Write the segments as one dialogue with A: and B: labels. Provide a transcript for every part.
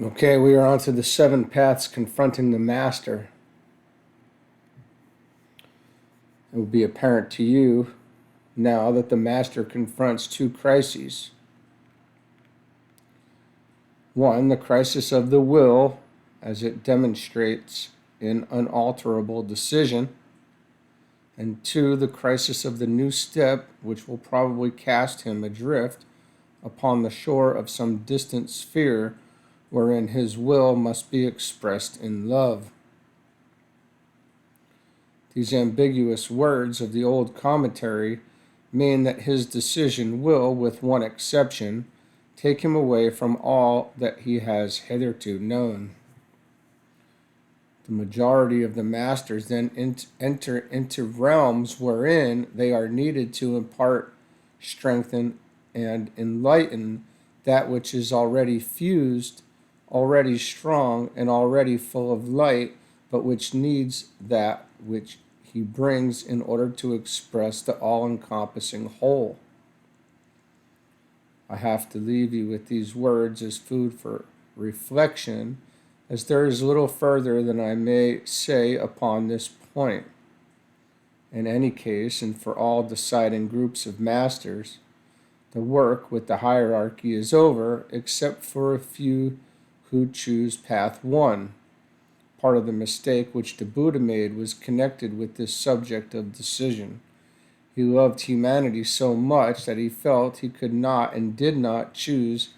A: Okay, we are on to the 7 paths confronting the master. It will be apparent to you now that the master confronts 2 crises. One, the crisis of the will, as it demonstrates in unalterable decision. And 2, the crisis of the new step, which will probably cast him adrift upon the shore of some distant sphere wherein his will must be expressed in love. These ambiguous words of the old commentary mean that his decision will, with one exception, take him away from all that he has hitherto known. The majority of the masters then enter into realms wherein they are needed to impart, strengthen, and enlighten that which is already fused, already strong, and already full of light, but which needs that which he brings in order to express the all-encompassing whole. I have to leave you with these words as food for reflection, as there is little further than I may say upon this point. In any case, and for all deciding groups of masters, the work with the hierarchy is over, except for a few who choose path 1. Part of the mistake which the Buddha made was connected with this subject of decision. He loved humanity so much that he felt he could not and did not choose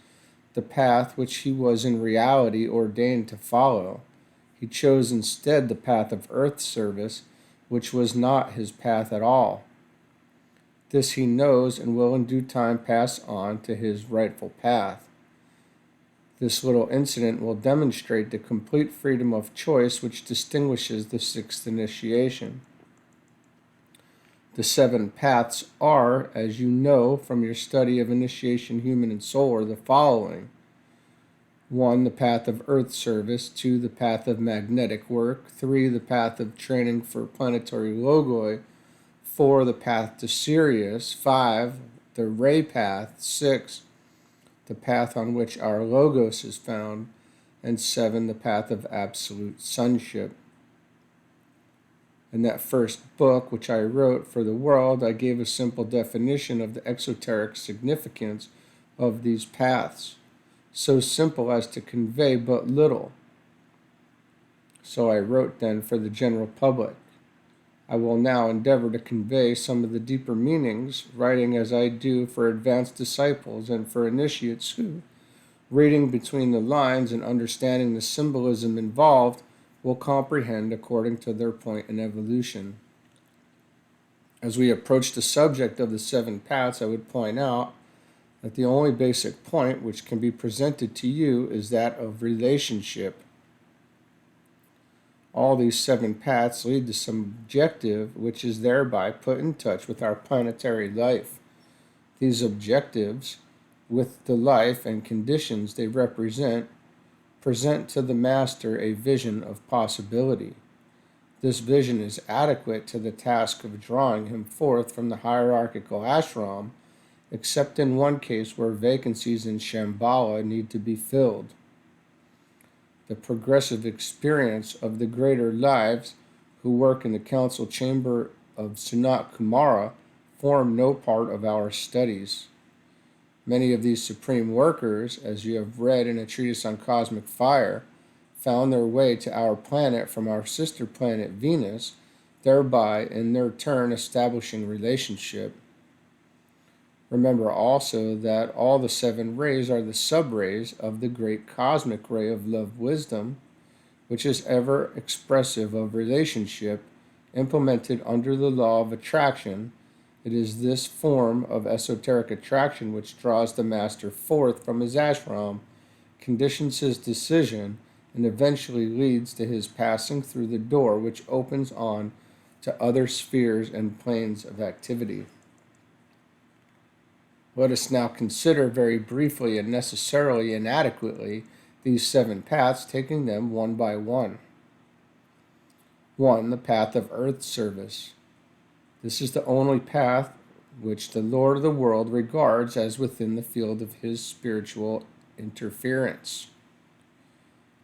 A: the path which he was in reality ordained to follow. He chose instead the path of earth service, which was not his path at all. This he knows and will in due time pass on to his rightful path. This little incident will demonstrate the complete freedom of choice which distinguishes the 6th initiation. The 7 paths are, as you know from your study of initiation, human, and solar, the following. 1, the path of earth service. 2, the path of magnetic work. 3, the path of training for planetary logoi. 4, the path to Sirius. 5, the ray path. 6, the path on which our logos is found. And 7, the path of absolute sonship. In that first book, which I wrote for the world, I gave a simple definition of the exoteric significance of these paths, so simple as to convey but little. So I wrote then for the general public. I will now endeavor to convey some of the deeper meanings, writing as I do for advanced disciples and for initiates who, reading between the lines and understanding the symbolism involved, will comprehend according to their point in evolution. As we approach the subject of the 7 paths, I would point out that the only basic point which can be presented to you is that of relationship. All these 7 paths lead to some objective which is thereby put in touch with our planetary life. These objectives, with the life and conditions they represent, present to the master a vision of possibility. This vision is adequate to the task of drawing him forth from the hierarchical ashram, except in one case where vacancies in Shambhala need to be filled. The progressive experience of the greater lives who work in the council chamber of Sanat Kumara form no part of our studies. Many of these supreme workers, as you have read in A Treatise on Cosmic Fire, found their way to our planet from our sister planet Venus, thereby in their turn establishing relationship. Remember also that all the 7 rays are the sub-rays of the great cosmic ray of love wisdom, which is ever expressive of relationship, implemented under the law of attraction. It is this form of esoteric attraction which draws the master forth from his ashram, conditions his decision, and eventually leads to his passing through the door which opens on to other spheres and planes of activity. Let us now consider very briefly and necessarily inadequately these 7 paths, taking them one by one. 1, the path of earth service. This is the only path which the Lord of the world regards as within the field of his spiritual interference.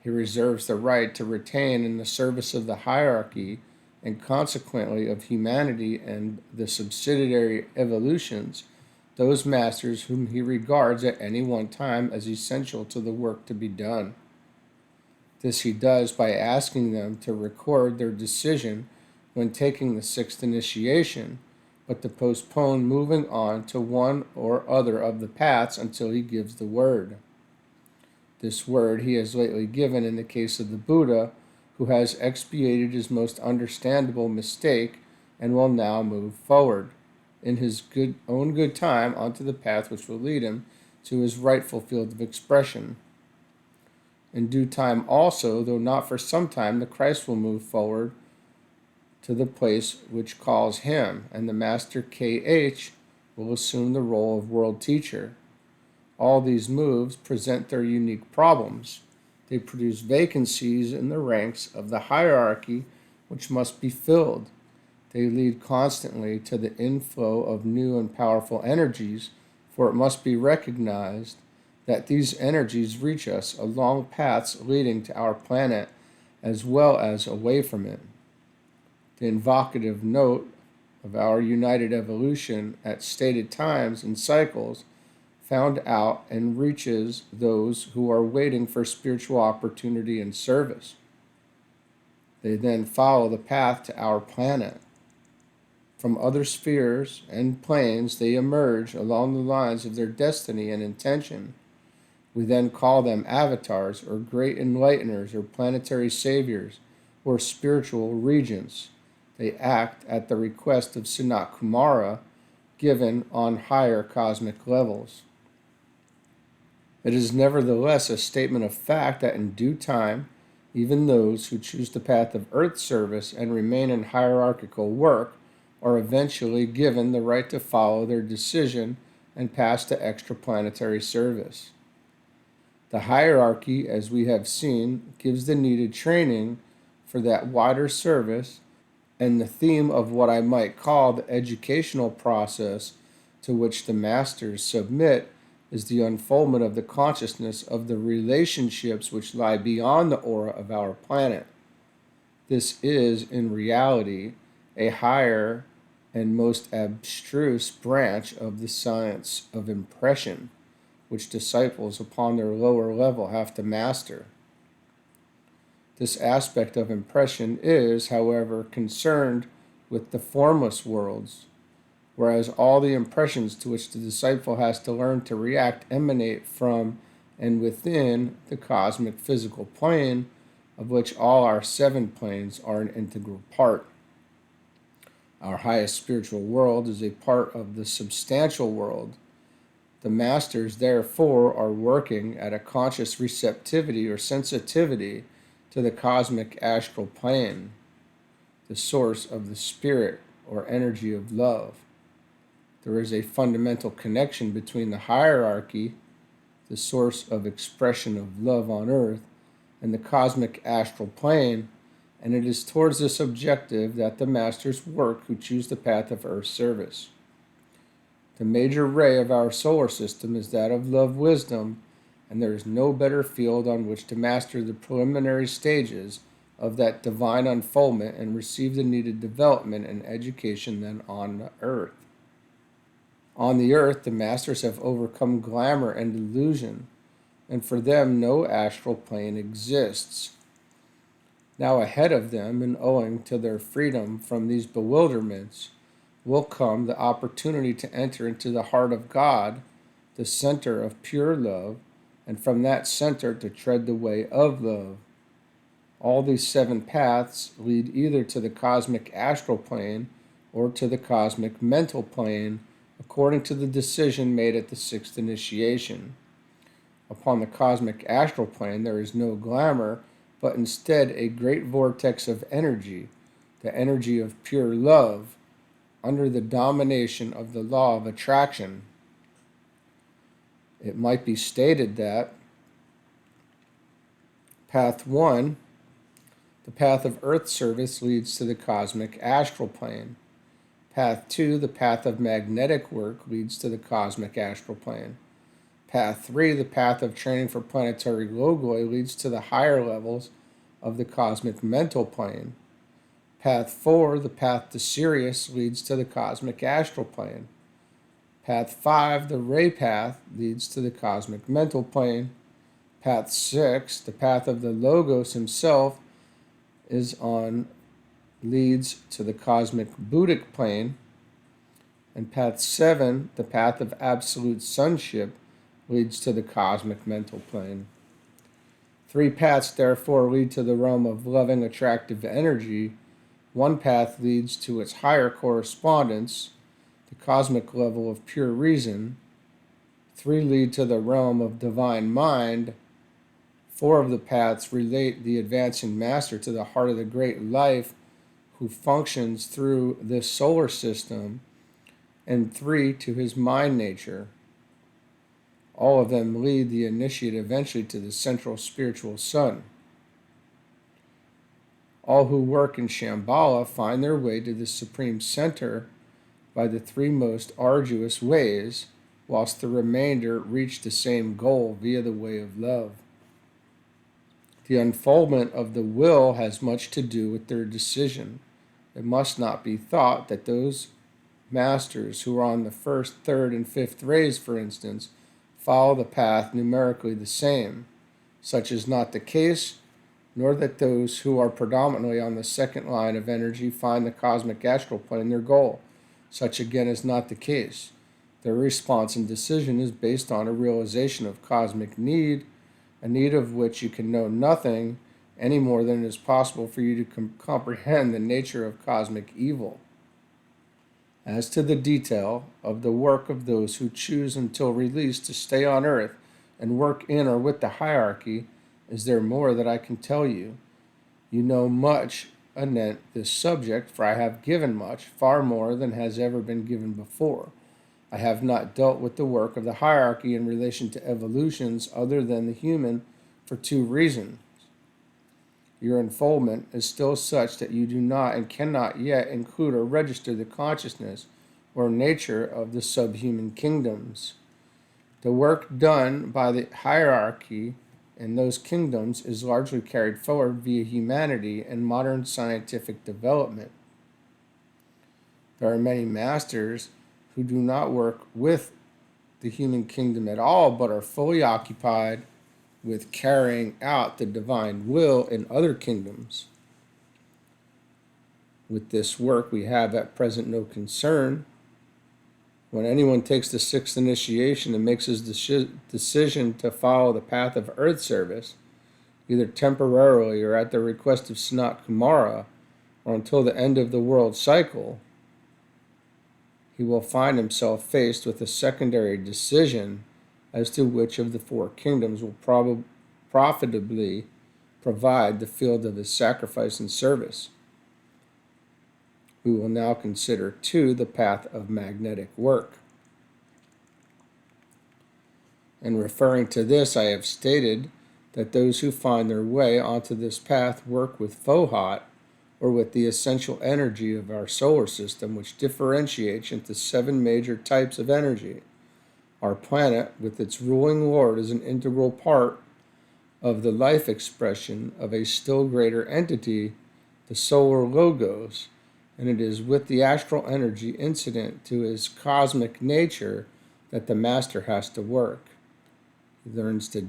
A: He reserves the right to retain in the service of the hierarchy and consequently of humanity and the subsidiary evolutions those masters whom he regards at any one time as essential to the work to be done. This he does by asking them to record their decision when taking the sixth initiation, but to postpone moving on to one or other of the paths until he gives the word. This word he has lately given in the case of the Buddha, who has expiated his most understandable mistake and will now move forward in his own good time onto the path which will lead him to his rightful field of expression. In due time also, though not for some time, the Christ will move forward to the place which calls him, and the Master KH will assume the role of world teacher. All these moves present their unique problems. They produce vacancies in the ranks of the hierarchy which must be filled. They lead constantly to the inflow of new and powerful energies, for it must be recognized that these energies reach us along paths leading to our planet as well as away from it. The invocative note of our united evolution at stated times and cycles found out and reaches those who are waiting for spiritual opportunity and service. They then follow the path to our planet. From other spheres and planes they emerge along the lines of their destiny and intention. We then call them avatars or great enlighteners or planetary saviors or spiritual regents. They act at the request of Sanat Kumara, given on higher cosmic levels. It is nevertheless a statement of fact that in due time, even those who choose the path of earth service and remain in hierarchical work are eventually given the right to follow their decision and pass to extraplanetary service. The hierarchy, as we have seen, gives the needed training for that wider service, and the theme of what I might call the educational process to which the masters submit is the unfoldment of the consciousness of the relationships which lie beyond the aura of our planet. This is, in reality, a higher and most abstruse branch of the science of impression, which disciples upon their lower level have to master. This aspect of impression is, however, concerned with the formless worlds, whereas all the impressions to which the disciple has to learn to react emanate from and within the cosmic physical plane, of which all our 7 planes are an integral part. Our highest spiritual world is a part of the substantial world. The masters, therefore, are working at a conscious receptivity or sensitivity to the cosmic astral plane, the source of the spirit or energy of love. There is a fundamental connection between the hierarchy, the source of expression of love on earth, and the cosmic astral plane, and it is towards this objective that the masters work who choose the path of earth service. The major ray of our solar system is that of love wisdom, and there is no better field on which to master the preliminary stages of that divine unfoldment and receive the needed development and education than on the earth. On the earth, the masters have overcome glamour and illusion, and for them no astral plane exists. Now ahead of them, and owing to their freedom from these bewilderments, will come the opportunity to enter into the heart of God, the center of pure love, and from that center to tread the way of love. All these 7 paths lead either to the cosmic astral plane or to the cosmic mental plane, according to the decision made at the 6th initiation. Upon the cosmic astral plane there is no glamour, but instead a great vortex of energy, the energy of pure love, under the domination of the law of attraction. It might be stated that Path 1, the path of earth service, leads to the cosmic astral plane. Path 2, the path of magnetic work, leads to the cosmic astral plane. Path 3, the path of training for planetary logoi, leads to the higher levels of the cosmic mental plane. Path 4, the path to Sirius, leads to the cosmic astral plane. Path 5, the ray path, leads to the cosmic mental plane. Path 6, the path of the Logos himself, leads to the cosmic Buddhic plane. And path 7, the path of absolute sonship, leads to the cosmic mental plane. 3 paths therefore lead to the realm of loving attractive energy. 1 path leads to its higher correspondence, the cosmic level of pure reason. 3 lead to the realm of divine mind. 4 of the paths relate the advancing master to the heart of the great life who functions through this solar system, and 3 to his mind nature. All of them lead the initiate eventually to the central spiritual sun. All who work in Shambhala find their way to the supreme center by the 3 most arduous ways, whilst the remainder reach the same goal via the way of love. The unfoldment of the will has much to do with their decision. It must not be thought that those masters who are on the 1st, 3rd, and 5th rays, for instance, follow the path numerically the same. Such is not the case, nor that those who are predominantly on the 2nd line of energy find the cosmic astral plane their goal. Such again is not the case. Their response and decision is based on a realization of cosmic need, a need of which you can know nothing any more than it is possible for you to comprehend the nature of cosmic evil. As to the detail of the work of those who choose until release to stay on earth and work in or with the hierarchy, is there more that I can tell you? You know much anent this subject, for I have given much, far more than has ever been given before. I have not dealt with the work of the hierarchy in relation to evolutions other than the human for 2 reasons. Your unfoldment is still such that you do not and cannot yet include or register the consciousness or nature of the subhuman kingdoms. The work done by the hierarchy in those kingdoms is largely carried forward via humanity and modern scientific development. There are many masters who do not work with the human kingdom at all, but are fully occupied with carrying out the divine will in other kingdoms. With this work we have at present no concern. When anyone takes the 6th initiation and makes his decision to follow the path of earth service, either temporarily or at the request of Sanat Kumara, or until the end of the world cycle, he will find himself faced with a secondary decision as to which of the 4 kingdoms will profitably provide the field of his sacrifice and service. We will now consider 2, the path of magnetic work. In referring to this, I have stated that those who find their way onto this path work with Fohat, or with the essential energy of our solar system, which differentiates into 7 major types of energy. Our planet, with its ruling lord, is an integral part of the life expression of a still greater entity, the solar logos, and it is with the astral energy incident to his cosmic nature that the master has to work. He learns to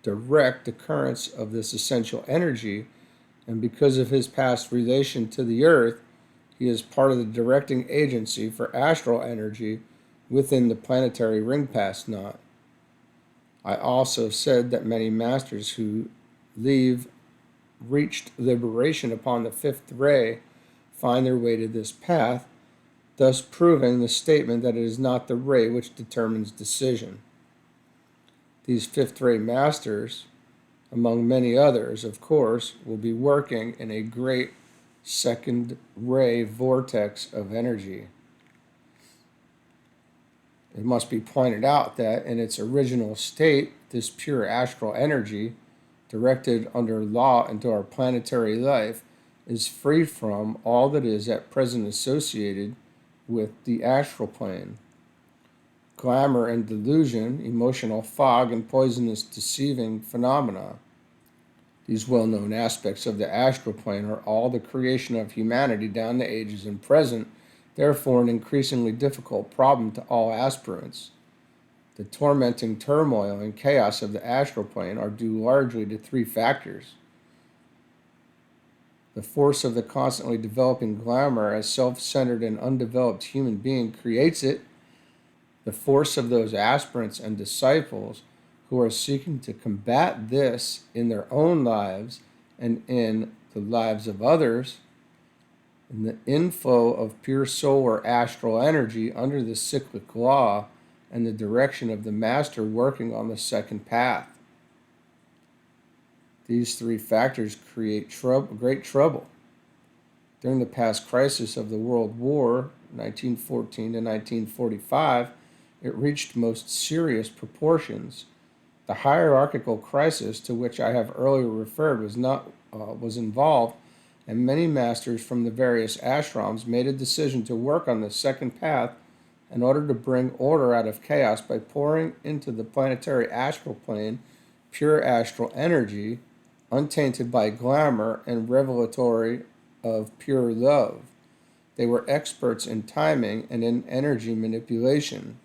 A: direct the currents of this essential energy, and because of his past relation to the earth, he is part of the directing agency for astral energy within the planetary ring pass knot. I also said that many masters who reached liberation upon the 5th ray find their way to this path, thus proving the statement that it is not the ray which determines decision. These 5th ray masters, among many others, of course, will be working in a great 2nd ray vortex of energy. It must be pointed out that in its original state, this pure astral energy, directed under law into our planetary life, is free from all that is at present associated with the astral plane. glamour and delusion, emotional fog, and poisonous deceiving phenomena. These well-known aspects of the astral plane are all the creation of humanity down the ages and present, therefore an increasingly difficult problem to all aspirants. The tormenting turmoil and chaos of the astral plane are due largely to three factors. The force of the constantly developing glamour as self-centered and undeveloped human being creates it. The force of those aspirants and disciples who are seeking to combat this in their own lives and in the lives of others, and the inflow of pure solar astral energy under the cyclic law and the direction of the master working on the second path. These three factors create great trouble. During the past crisis of the World War, 1914 to 1945, it reached most serious proportions. The hierarchical crisis to which I have earlier referred was involved, and many masters from the various ashrams made a decision to work on the second path in order to bring order out of chaos by pouring into the planetary astral plane pure astral energy, untainted by glamour and revelatory of pure love. They were experts in timing and in energy manipulation.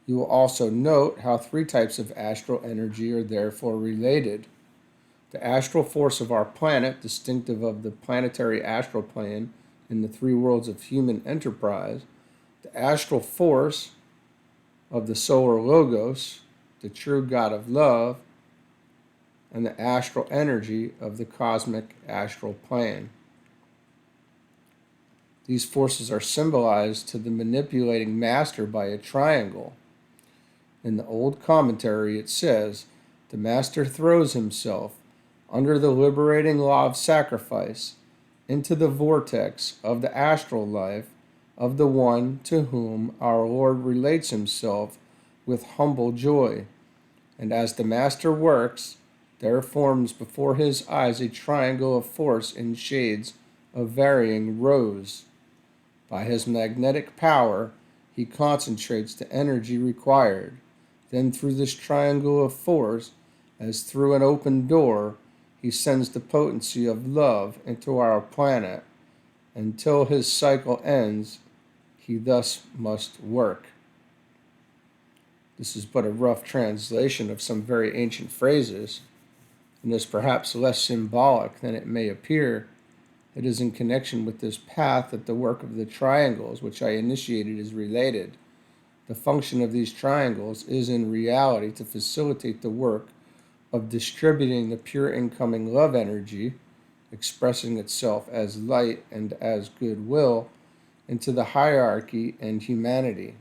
A: You will also note how three types of astral energy are therefore related. The astral force of our planet, distinctive of the planetary astral plane in the three worlds of human enterprise, the astral force of the solar logos, the true God of love, and the astral energy of the cosmic astral plane. These forces are symbolized to the manipulating master by a triangle. In the old commentary it says, the master throws himself, under the liberating law of sacrifice, into the vortex of the astral life of the one to whom our Lord relates himself with humble joy. And as the master works, there forms before his eyes a triangle of force in shades of varying rose. By his magnetic power, he concentrates the energy required. Then through this triangle of force, as through an open door, he sends the potency of love into our planet. Until his cycle ends, he thus must work. This is but a rough translation of some very ancient phrases, and is perhaps less symbolic than it may appear. It is in connection with this path that the work of the triangles, which I initiated, is related. The function of these triangles is in reality to facilitate the work of distributing the pure incoming love energy, expressing itself as light and as goodwill, into the hierarchy and humanity.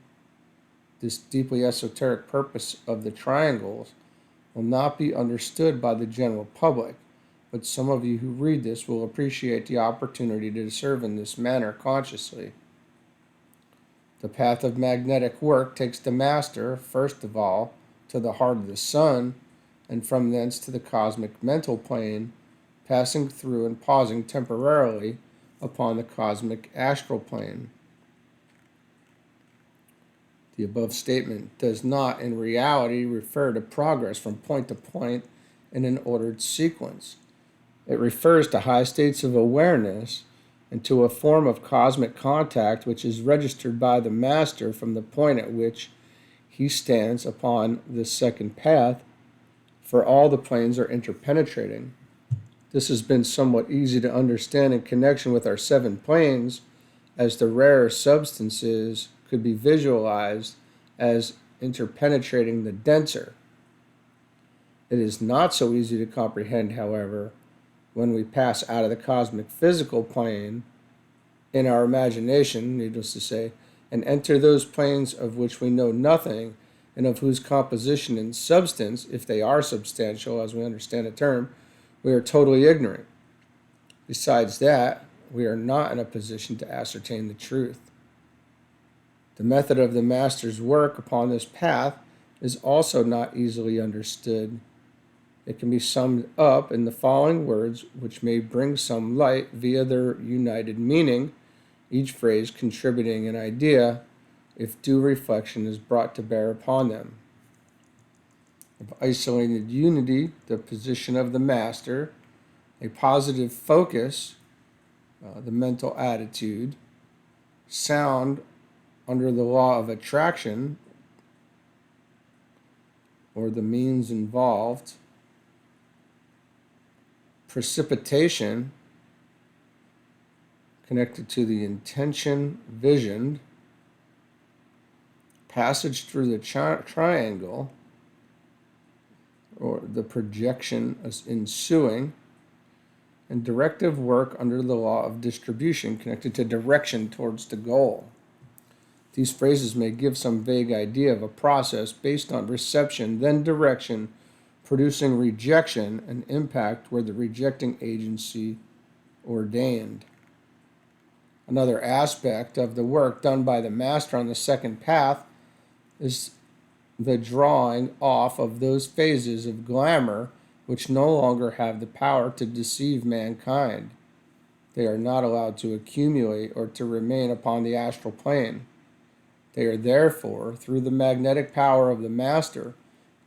A: This deeply esoteric purpose of the triangles will not be understood by the general public, but some of you who read this will appreciate the opportunity to serve in this manner consciously. The path of magnetic work takes the master, first of all, to the heart of the sun, and from thence to the cosmic mental plane, passing through and pausing temporarily upon the cosmic astral plane. The above statement does not, in reality, refer to progress from point to point in an ordered sequence. It refers to high states of awareness and to a form of cosmic contact which is registered by the master from the point at which he stands upon this second path, for all the planes are interpenetrating. This has been somewhat easy to understand in connection with our seven planes, as the rarer substances could be visualized as interpenetrating the denser. It is not so easy to comprehend, however, when we pass out of the cosmic physical plane in our imagination, needless to say, and enter those planes of which we know nothing and of whose composition and substance, if they are substantial as we understand the term, we are totally ignorant. Besides that, we are not in a position to ascertain the truth. The method of the master's work upon this path is also not easily understood. It can be summed up in the following words, which may bring some light via their united meaning, each phrase contributing an idea if due reflection is brought to bear upon them. Of isolated unity, the position of the master, a positive focus, the mental attitude, sound under the law of attraction, or the means involved, precipitation, connected to the intention visioned, passage through the triangle, or the projection ensuing, and directive work under the law of distribution, connected to direction towards the goal. These phrases may give some vague idea of a process based on reception, then direction, producing rejection and impact where the rejecting agency ordained. Another aspect of the work done by the master on the second path is the drawing off of those phases of glamour which no longer have the power to deceive mankind. They are not allowed to accumulate or to remain upon the astral plane. They are therefore, through the magnetic power of the master,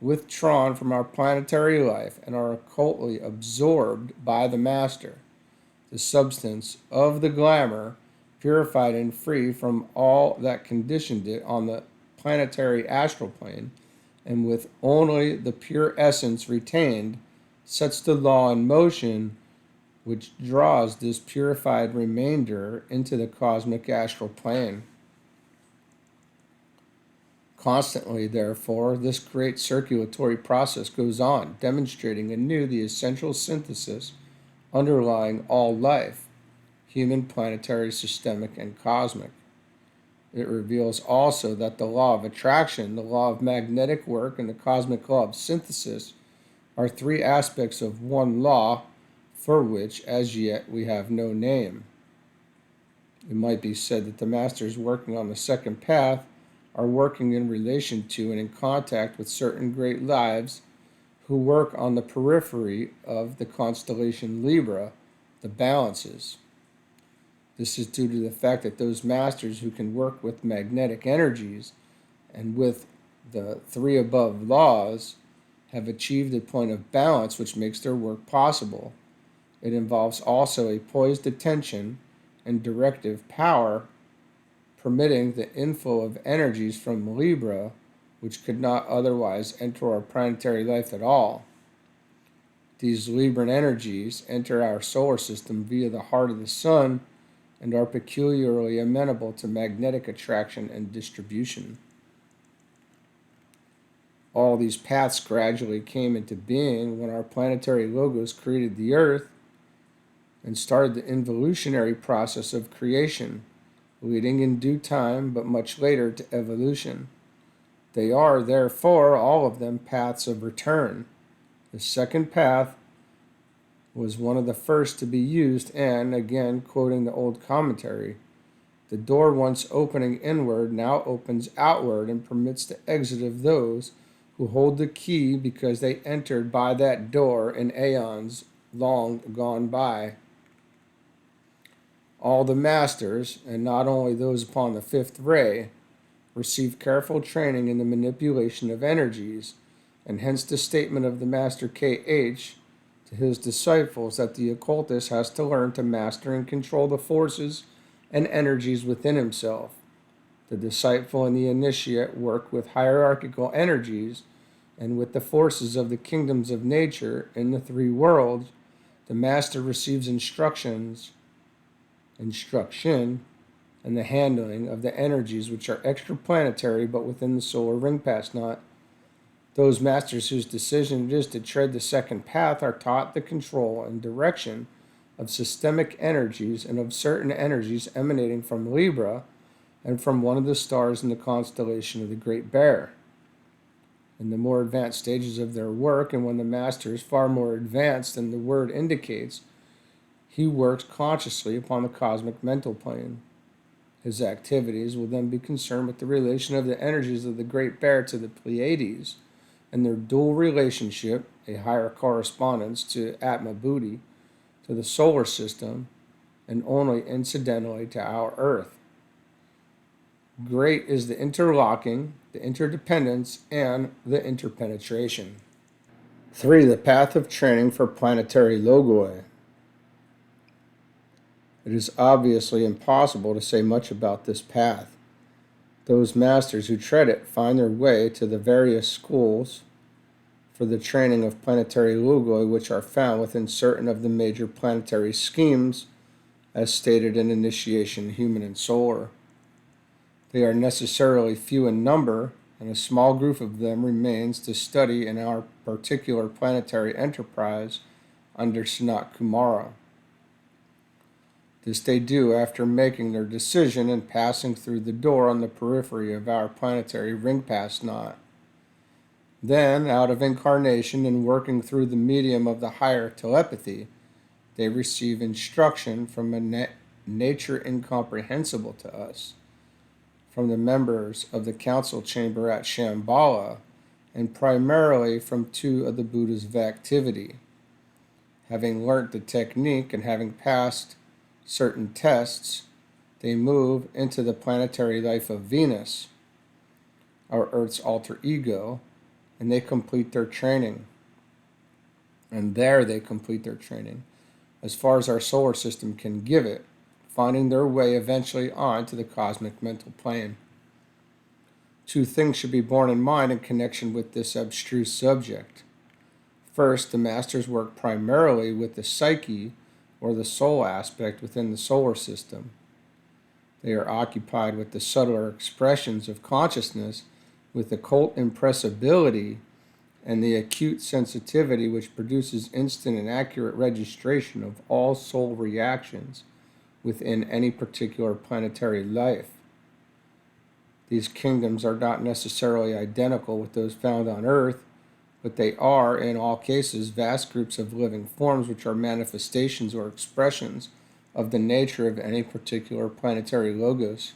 A: withdrawn from our planetary life and are occultly absorbed by the master. The substance of the glamour, purified and free from all that conditioned it on the planetary astral plane, and with only the pure essence retained, sets the law in motion which draws this purified remainder into the cosmic astral plane. Constantly, therefore, this great circulatory process goes on, demonstrating anew the essential synthesis underlying all life, human, planetary, systemic, and cosmic. It reveals also that the law of attraction, the law of magnetic work, and the cosmic law of synthesis are three aspects of one law for which, as yet, we have no name. It might be said that the masters working on the second path are working in relation to and in contact with certain great lives who work on the periphery of the constellation Libra, the balances. This is due to the fact that those masters who can work with magnetic energies and with the three above laws have achieved a point of balance which makes their work possible. It involves also a poised attention and directive power, permitting the inflow of energies from Libra, which could not otherwise enter our planetary life at all. These Libran energies enter our solar system via the heart of the sun and are peculiarly amenable to magnetic attraction and distribution. All these paths gradually came into being when our planetary logos created the Earth and started the involutionary process of creation, leading in due time, but much later, to evolution. They are, therefore, all of them paths of return. The second path was one of the first to be used, and, again quoting the old commentary, the door once opening inward now opens outward and permits the exit of those who hold the key because they entered by that door in aeons long gone by. All the masters, and not only those upon the fifth ray, receive careful training in the manipulation of energies, and hence the statement of the Master K.H. to his disciples that the occultist has to learn to master and control the forces and energies within himself. The disciple and the initiate work with hierarchical energies and with the forces of the kingdoms of nature in the three worlds. The master receives instruction, and the handling of the energies which are extraplanetary but within the solar ring pass knot. Those masters whose decision it is to tread the second path are taught the control and direction of systemic energies and of certain energies emanating from Libra and from one of the stars in the constellation of the Great Bear. In the more advanced stages of their work, and when the master is far more advanced than the word indicates, he works consciously upon the cosmic mental plane. His activities will then be concerned with the relation of the energies of the Great Bear to the Pleiades, and their dual relationship, a higher correspondence to Atma Buddhi, to the solar system, and only incidentally to our Earth. Great is the interlocking, the interdependence, and the interpenetration. 3. The path of training for planetary logoi. It is obviously impossible to say much about this path. Those masters who tread it find their way to the various schools for the training of planetary logoi, which are found within certain of the major planetary schemes, as stated in Initiation Human and Solar. They are necessarily few in number, and a small group of them remains to study in our particular planetary enterprise under Sanat Kumara. This they do after making their decision and passing through the door on the periphery of our planetary ring-pass knot. Then, out of incarnation and working through the medium of the higher telepathy, they receive instruction from a nature incomprehensible to us, from the members of the council chamber at Shambhala, and primarily from 2 of the Buddhas of activity. Having learnt the technique and having passed certain tests, they move into the planetary life of Venus, our Earth's alter ego, and they complete their training. And there they complete their training, as far as our solar system can give it, finding their way eventually on to the cosmic mental plane. 2 things should be borne in mind in connection with this abstruse subject. First, the masters work primarily with the psyche, or the soul aspect within the solar system. They are occupied with the subtler expressions of consciousness with occult impressibility and the acute sensitivity which produces instant and accurate registration of all soul reactions within any particular planetary life. These kingdoms are not necessarily identical with those found on Earth, but they are, in all cases, vast groups of living forms which are manifestations or expressions of the nature of any particular planetary logos.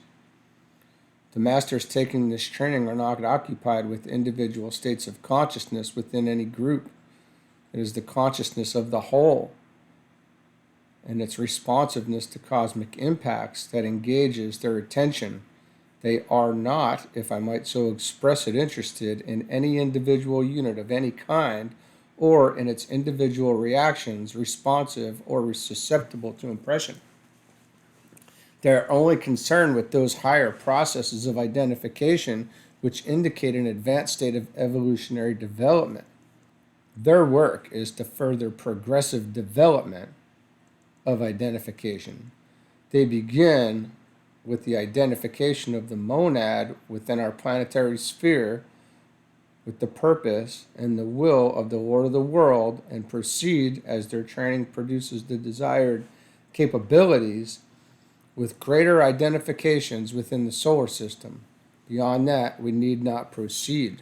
A: The masters taking this training are not occupied with individual states of consciousness within any group. It is the consciousness of the whole and its responsiveness to cosmic impacts that engages their attention. They are not, if I might so express it, interested in any individual unit of any kind or in its individual reactions, responsive or susceptible to impression. They are only concerned with those higher processes of identification which indicate an advanced state of evolutionary development. Their work is to further progressive development of identification. They begin with the identification of the monad within our planetary sphere with the purpose and the will of the Lord of the world, and proceed as their training produces the desired capabilities with greater identifications within the solar system. Beyond that, we need not proceed.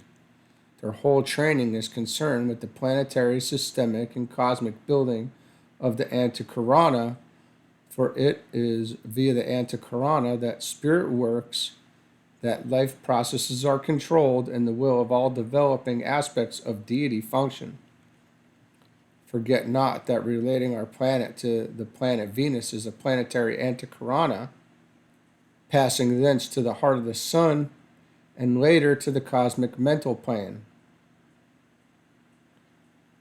A: Their whole training is concerned with the planetary, systemic, and cosmic building of the Antakarana, for it is via the Antakarana that spirit works, that life processes are controlled, and the will of all developing aspects of deity function. Forget not that relating our planet to the planet Venus is a planetary Antakarana, passing thence to the heart of the sun, and later to the cosmic mental plane.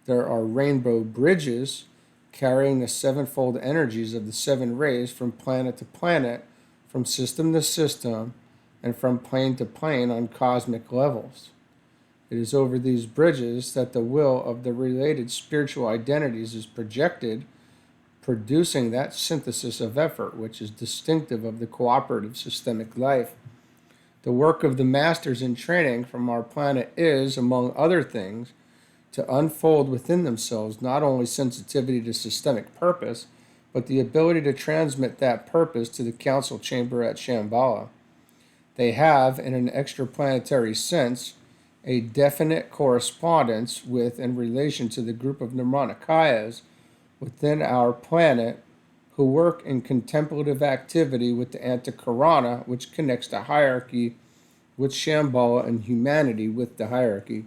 A: There are rainbow bridges carrying the 7-fold energies of the 7 rays from planet to planet, from system to system, and from plane to plane on cosmic levels. It is over these bridges that the will of the related spiritual identities is projected, producing that synthesis of effort which is distinctive of the cooperative systemic life. The work of the masters in training from our planet is, among other things, to unfold within themselves not only sensitivity to systemic purpose, but the ability to transmit that purpose to the council chamber at Shambhala. They have, in an extraplanetary sense, a definite correspondence with and relation to the group of Nirmanakayas within our planet who work in contemplative activity with the Antakarana, which connects the hierarchy with Shambhala and humanity with the hierarchy.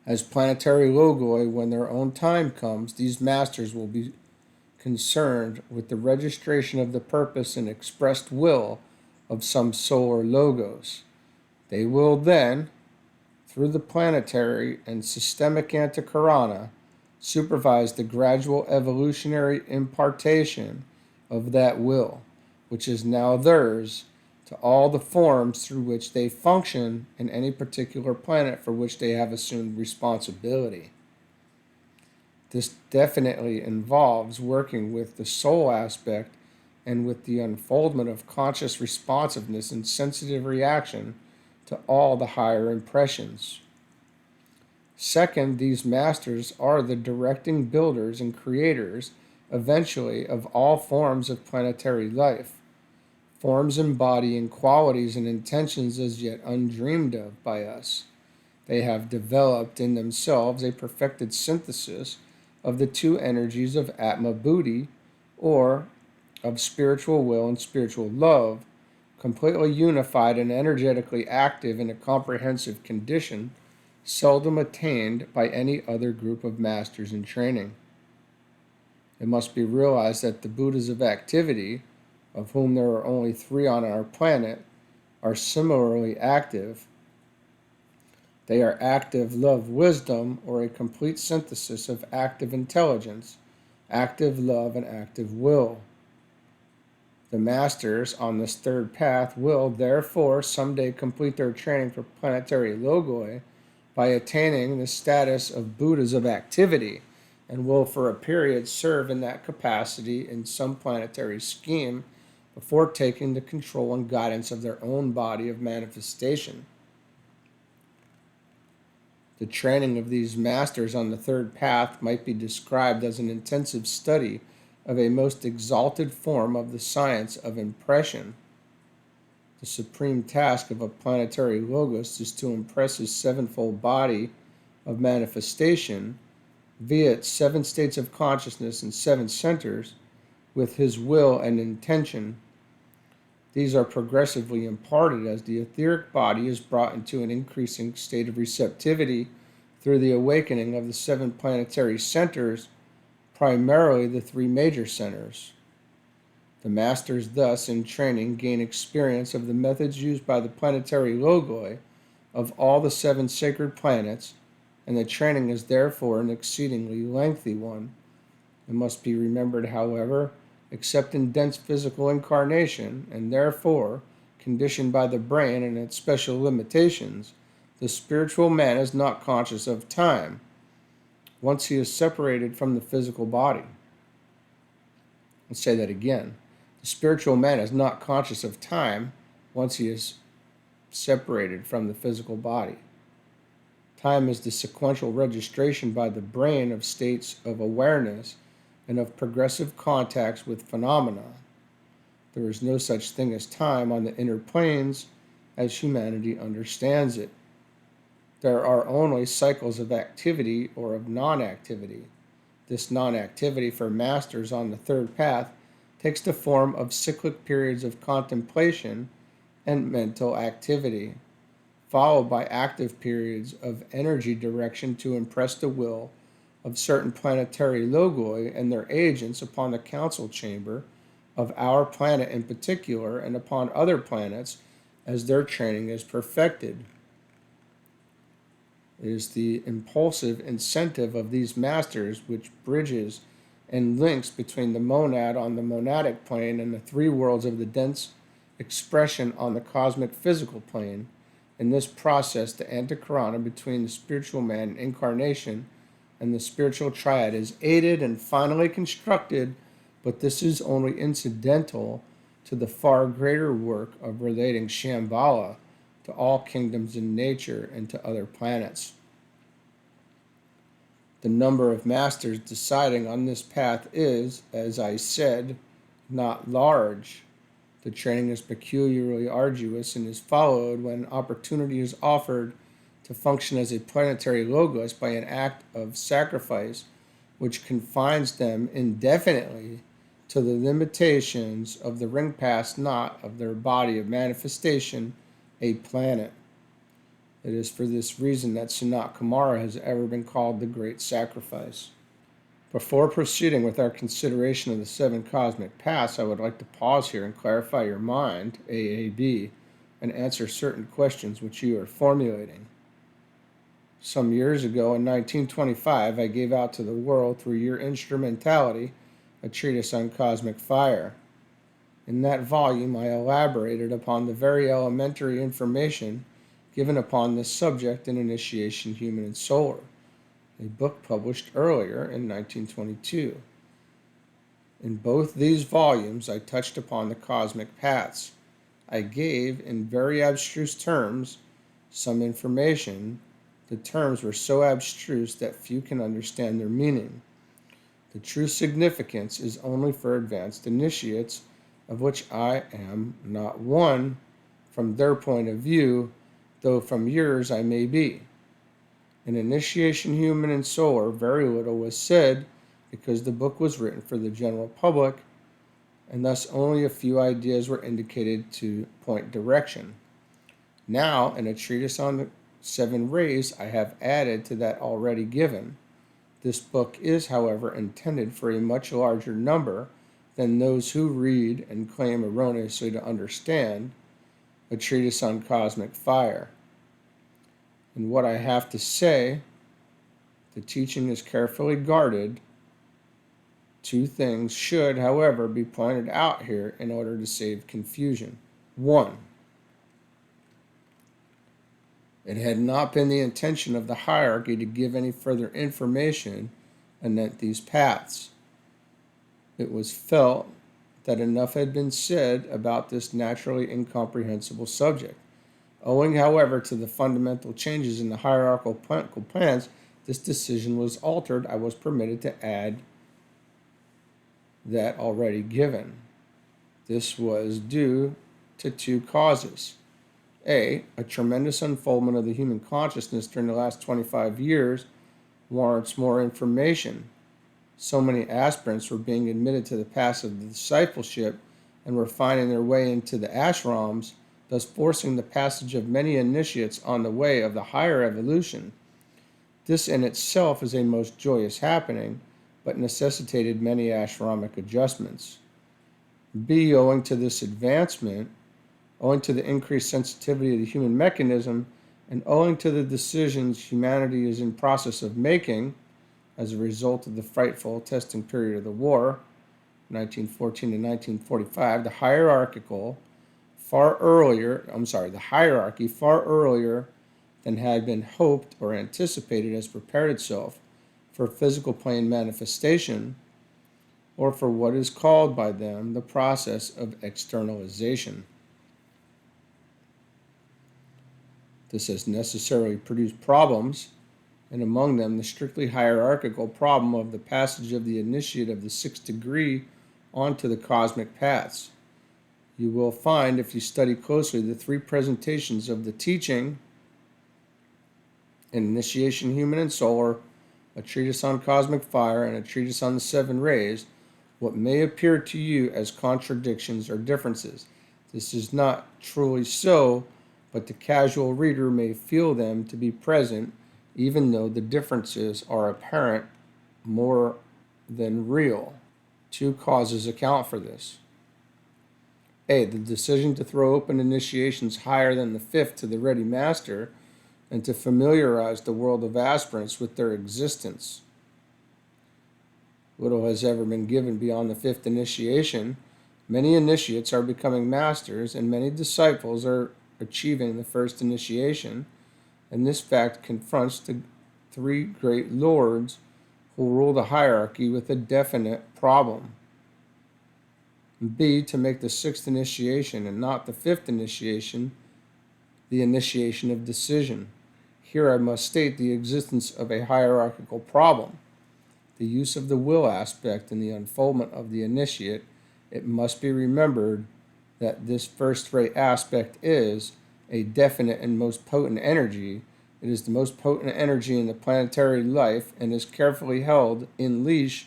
A: As planetary logoi, when their own time comes, these masters will be concerned with the registration of the purpose and expressed will of some solar logos. They will then, through the planetary and systemic antikarana, supervise the gradual evolutionary impartation of that will, which is now theirs, to all the forms through which they function in any particular planet for which they have assumed responsibility. This definitely involves working with the soul aspect and with the unfoldment of conscious responsiveness and sensitive reaction to all the higher impressions. Second, these masters are the directing builders and creators, eventually, of all forms of planetary life, forms embodying qualities and intentions as yet undreamed of by us. They have developed in themselves a perfected synthesis of the two energies of Atma Buddhi, or of spiritual will and spiritual love, completely unified and energetically active in a comprehensive condition, seldom attained by any other group of masters in training. It must be realized that the Buddhas of activity, of whom there are only 3 on our planet, are similarly active. They are active love wisdom, or a complete synthesis of active intelligence, active love, and active will. The masters on this third path will, therefore, someday complete their training for planetary logoi by attaining the status of Buddhas of activity, and will for a period serve in that capacity in some planetary scheme before taking the control and guidance of their own body of manifestation. The training of these masters on the third path might be described as an intensive study of a most exalted form of the science of impression. The supreme task of a planetary logos is to impress his sevenfold body of manifestation via its 7 states of consciousness and 7 centers with his will and intention. These are progressively imparted as the etheric body is brought into an increasing state of receptivity through the awakening of the 7 planetary centers, primarily the 3 major centers. The masters thus in training gain experience of the methods used by the planetary logoi of all the 7 sacred planets, and the training is therefore an exceedingly lengthy one. It must be remembered, however, except in dense physical incarnation, and therefore conditioned by the brain and its special limitations, the spiritual man is not conscious of time once he is separated from the physical body. Let's say that again. The spiritual man is not conscious of time once he is separated from the physical body. Time is the sequential registration by the brain of states of awareness and of progressive contacts with phenomena. There is no such thing as time on the inner planes as humanity understands it. There are only cycles of activity or of non-activity. This non-activity for masters on the third path takes the form of cyclic periods of contemplation and mental activity, followed by active periods of energy direction to impress the will of certain planetary logoi and their agents upon the council chamber of our planet in particular, and upon other planets as their training is perfected. It is the impulsive incentive of these masters which bridges and links between the monad on the monadic plane and the 3 worlds of the dense expression on the cosmic physical plane. In this process, the antikarana between the spiritual man and incarnation and the spiritual triad is aided and finally constructed, but this is only incidental to the far greater work of relating Shambhala to all kingdoms in nature and to other planets. The number of masters deciding on this path is, as I said, not large. The training is peculiarly arduous and is followed when opportunity is offered to function as a planetary logos by an act of sacrifice which confines them indefinitely to the limitations of the ring pass knot of their body of manifestation, a planet. It is for this reason that Sanat Kumara has ever been called the Great Sacrifice. Before proceeding with our consideration of the 7 cosmic paths, I would like to pause here and clarify your mind, AAB, and answer certain questions which you are formulating. Some years ago, in 1925, I gave out to the world, through your instrumentality, A Treatise on Cosmic Fire. In that volume, I elaborated upon the very elementary information given upon this subject in Initiation Human and Solar, a book published earlier in 1922. In both these volumes, I touched upon the cosmic paths. I gave, in very abstruse terms, some information. The terms were so abstruse that few can understand their meaning. The true significance is only for advanced initiates, of which I am not one, from their point of view, though from yours I may be. In Initiation Human and Solar, very little was said, because the book was written for the general public, and thus only a few ideas were indicated to point direction. Now, in A Treatise on the 7 Rays, I have added to that already given. This book is, however, intended for a much larger number than those who read and claim erroneously to understand A Treatise on Cosmic Fire. In what I have to say, the teaching is carefully guarded. 2 things should, however, be pointed out here in order to save confusion. 1. It had not been the intention of the hierarchy to give any further information anent these paths. It was felt that enough had been said about this naturally incomprehensible subject. Owing, however, to the fundamental changes in the hierarchical plans, this decision was altered. I was permitted to add that already given. This was due to 2 causes. A tremendous unfoldment of the human consciousness during the last 25 years warrants more information. So many aspirants were being admitted to the paths of discipleship and were finding their way into the ashrams, thus forcing the passage of many initiates on the way of the higher evolution. This in itself is a most joyous happening, but necessitated many ashramic adjustments. B, owing to this advancement, owing to the increased sensitivity of the human mechanism, and owing to the decisions humanity is in process of making as a result of the frightful testing period of the war, 1914 to 1945, the hierarchy far earlier than had been hoped or anticipated has prepared itself for physical plane manifestation, or for what is called by them the process of externalization. This has necessarily produced problems, and among them the strictly hierarchical problem of the passage of the initiate of the 6th degree onto the cosmic paths. You will find, if you study closely, the 3 presentations of the teaching in Initiation Human and Solar, A Treatise on Cosmic Fire, and A Treatise on the 7 Rays, what may appear to you as contradictions or differences. This is not truly so, but the casual reader may feel them to be present, even though the differences are apparent more than real. 2 causes account for this. A, the decision to throw open initiations higher than the 5th to the ready master and to familiarize the world of aspirants with their existence. Little has ever been given beyond the 5th initiation. Many initiates are becoming masters, and many disciples are achieving the 1st initiation, and this fact confronts the 3 great lords who rule the hierarchy with a definite problem. B, to make the 6th initiation and not the 5th initiation the initiation of decision. Here I must state the existence of a hierarchical problem. The use of the will aspect in the unfoldment of the initiate, it must be remembered that this first-rate aspect is a definite and most potent energy. It is the most potent energy in the planetary life and is carefully held in leash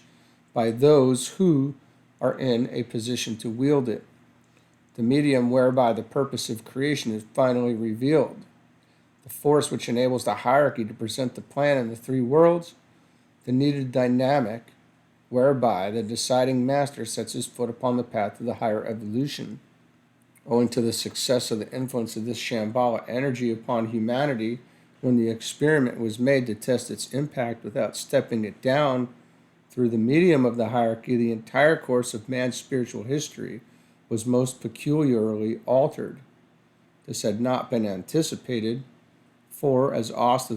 A: by those who are in a position to wield it. The medium whereby the purpose of creation is finally revealed. The force which enables the hierarchy to present the plan in the 3 worlds, the needed dynamic whereby the deciding master sets his foot upon the path to the higher evolution. Owing to the success of the influence of this Shambhala energy upon humanity, when the experiment was made to test its impact without stepping it down through the medium of the hierarchy, the entire course of man's spiritual history was most peculiarly altered. This had not been anticipated, for, as oft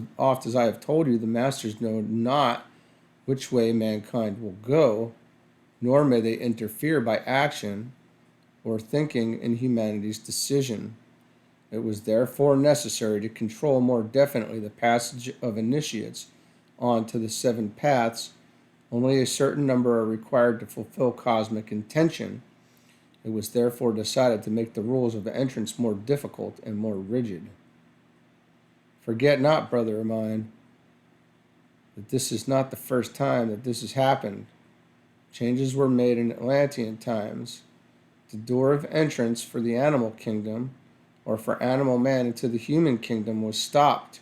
A: as I have told you, the masters know not which way mankind will go, nor may they interfere by action or thinking in humanity's decision. It was therefore necessary to control more definitely the passage of initiates on to the 7 paths. Only a certain number are required to fulfill cosmic intention. It was therefore decided to make the rules of entrance more difficult and more rigid. Forget not, brother of mine, that this is not the first time that this has happened. Changes were made in Atlantean times. The door of entrance for the animal kingdom, or for animal man into the human kingdom, was stopped.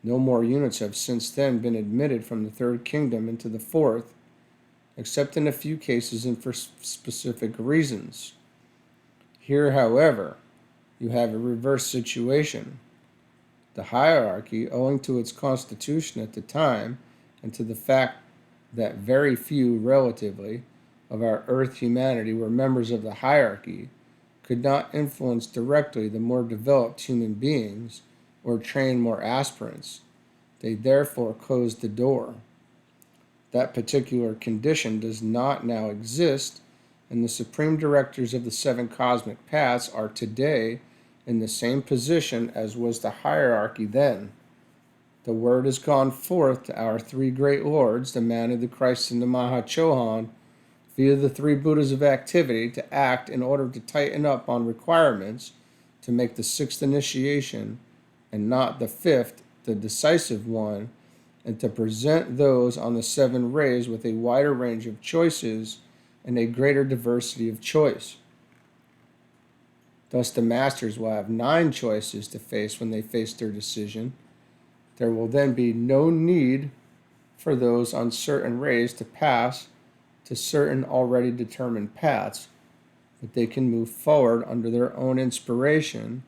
A: No more units have since then been admitted from the 3rd kingdom into the 4th, except in a few cases and for specific reasons. Here, however, you have a reverse situation. The hierarchy, owing to its constitution at the time and to the fact that very few, relatively, of our earth humanity were members of the hierarchy, could not influence directly the more developed human beings or train more aspirants. They therefore closed the door. That particular condition does not now exist, and the supreme directors of the 7 cosmic paths are today in the same position as was the hierarchy then. The word has gone forth to our 3 great lords, the Manu, the Christ, and the Mahachohan, via the 3 Buddhas of activity, to act in order to tighten up on requirements to make the 6th initiation, and not the 5th, the decisive one, and to present those on the 7 rays with a wider range of choices and a greater diversity of choice. Thus the masters will have 9 choices to face when they face their decision. There will then be no need for those on certain rays to pass to certain already determined paths, but they can move forward under their own inspiration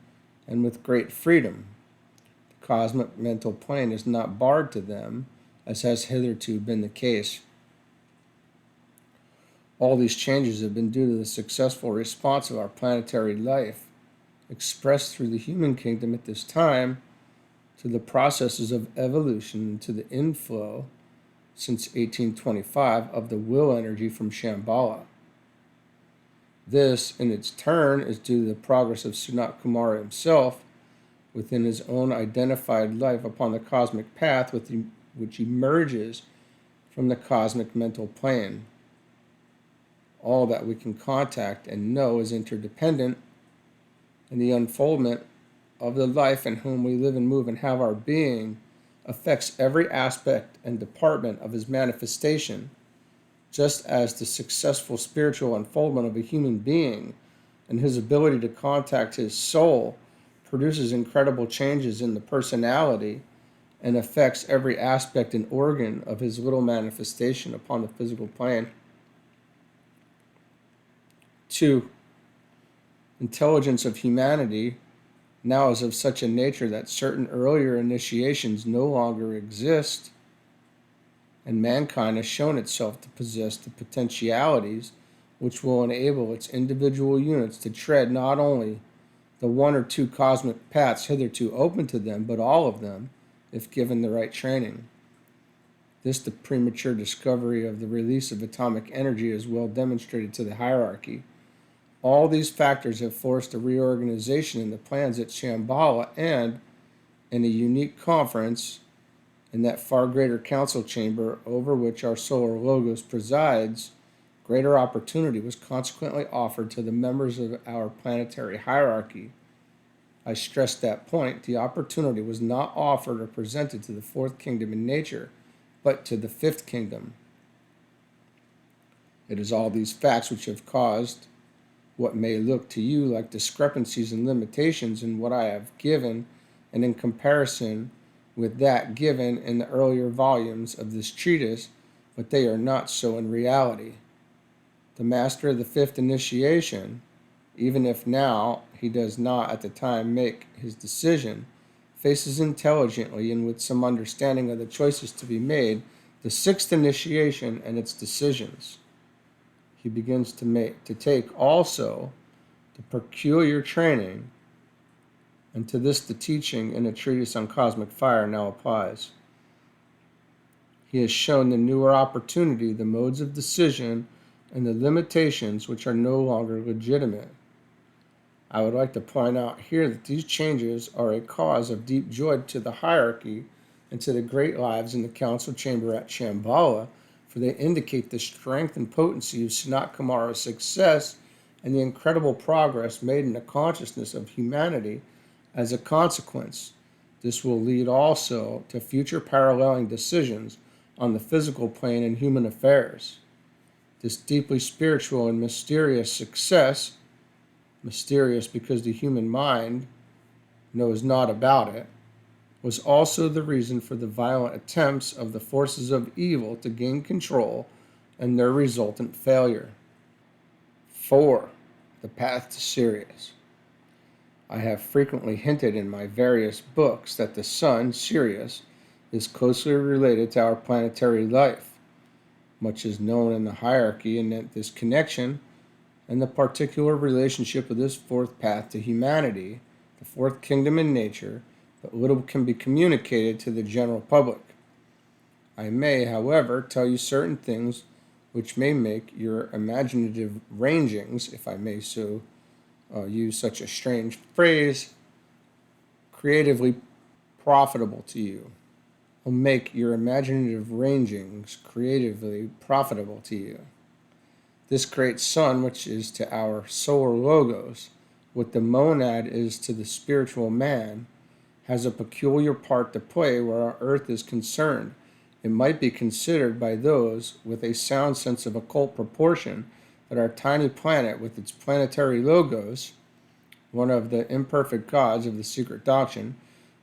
A: and with great freedom. The cosmic mental plane is not barred to them, as has hitherto been the case. All these changes have been due to the successful response of our planetary life, expressed through the human kingdom at this time, to the processes of evolution and to the inflow, since 1825, of the will energy from Shambhala. This, in its turn, is due to the progress of Sanat Kumara himself within his own identified life upon the cosmic path which emerges from the cosmic mental plane. All that we can contact and know is interdependent, and the unfoldment of the life in whom we live and move and have our being affects every aspect and department of his manifestation, just as the successful spiritual unfoldment of a human being and his ability to contact his soul produces incredible changes in the personality and affects every aspect and organ of his little manifestation upon the physical plane. 2. Intelligence of humanity now is of such a nature that certain earlier initiations no longer exist, and mankind has shown itself to possess the potentialities which will enable its individual units to tread not only the 1 or 2 cosmic paths hitherto open to them, but all of them, if given the right training. This, the premature discovery of the release of atomic energy, is well demonstrated to the hierarchy. All these factors have forced a reorganization in the plans at Shambhala, and in a unique conference in that far greater council chamber over which our solar logos presides, greater opportunity was consequently offered to the members of our planetary hierarchy. I stress that point. The opportunity was not offered or presented to the 4th kingdom in nature, but to the 5th kingdom. It is all these facts which have caused what may look to you like discrepancies and limitations in what I have given, and in comparison with that given in the earlier volumes of this treatise, but they are not so in reality. The master of the fifth initiation, even if now he does not at the time make his decision, faces intelligently and with some understanding of the choices to be made the sixth initiation and its decisions. He begins to take also the peculiar training, and to this the teaching in A Treatise on Cosmic Fire now applies. He has shown the newer opportunity, the modes of decision, and the limitations which are no longer legitimate. I would like to point out here that these changes are a cause of deep joy to the hierarchy and to the great lives in the council chamber at Shambhala, for they indicate the strength and potency of Sanat Kumara's success and the incredible progress made in the consciousness of humanity as a consequence. This will lead also to future paralleling decisions on the physical plane in human affairs. This deeply spiritual and mysterious success, mysterious because the human mind knows not about it, was also the reason for the violent attempts of the forces of evil to gain control and their resultant failure. 4. The path to Sirius. I have frequently hinted in my various books that the sun, Sirius, is closely related to our planetary life. Much is known in the hierarchy, and that this connection and the particular relationship of this fourth path to humanity, the fourth kingdom in nature, but little can be communicated to the general public. I may, however, tell you certain things which may make your imaginative rangings, if I may so use such a strange phrase, creatively profitable to you. Will make your imaginative rangings creatively profitable to you. This great sun, which is to our solar logos, what the monad is to the spiritual man, has a peculiar part to play where our earth is concerned. It might be considered by those with a sound sense of occult proportion that our tiny planet with its planetary logos, one of the imperfect gods of the secret doctrine,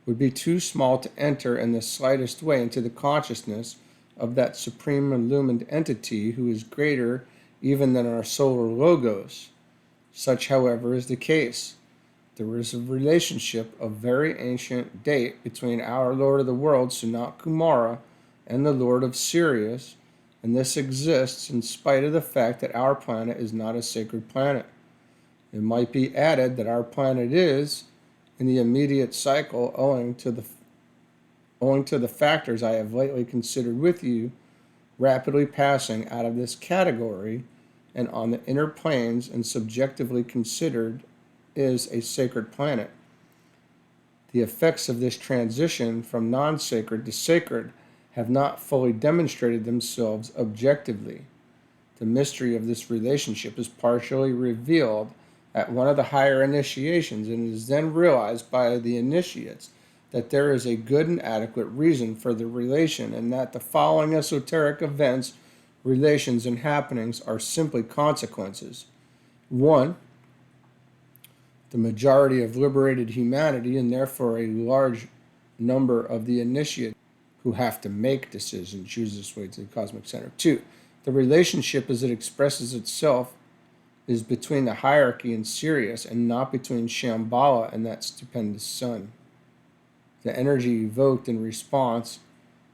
A: would be too small to enter in the slightest way into the consciousness of that supreme illumined entity who is greater even than our solar logos. Such, however, is the case. There is a relationship of very ancient date between our Lord of the World, Sanat Kumara, and the Lord of Sirius, and this exists in spite of the fact that our planet is not a sacred planet. It might be added that our planet is, in the immediate cycle, owing to the factors I have lately considered with you, rapidly passing out of this category and on the inner planes and subjectively considered is a sacred planet. The effects of this transition from non-sacred to sacred have not fully demonstrated themselves objectively. The mystery of this relationship is partially revealed at one of the higher initiations, and it is then realized by the initiates that there is a good and adequate reason for the relation, and that the following esoteric events, relations, and happenings are simply consequences. 1. The majority of liberated humanity, and therefore a large number of the initiates who have to make decisions, choose this way to the cosmic center. 2. The relationship as it expresses itself is between the hierarchy and Sirius, and not between Shambhala and that stupendous sun. The energy evoked in response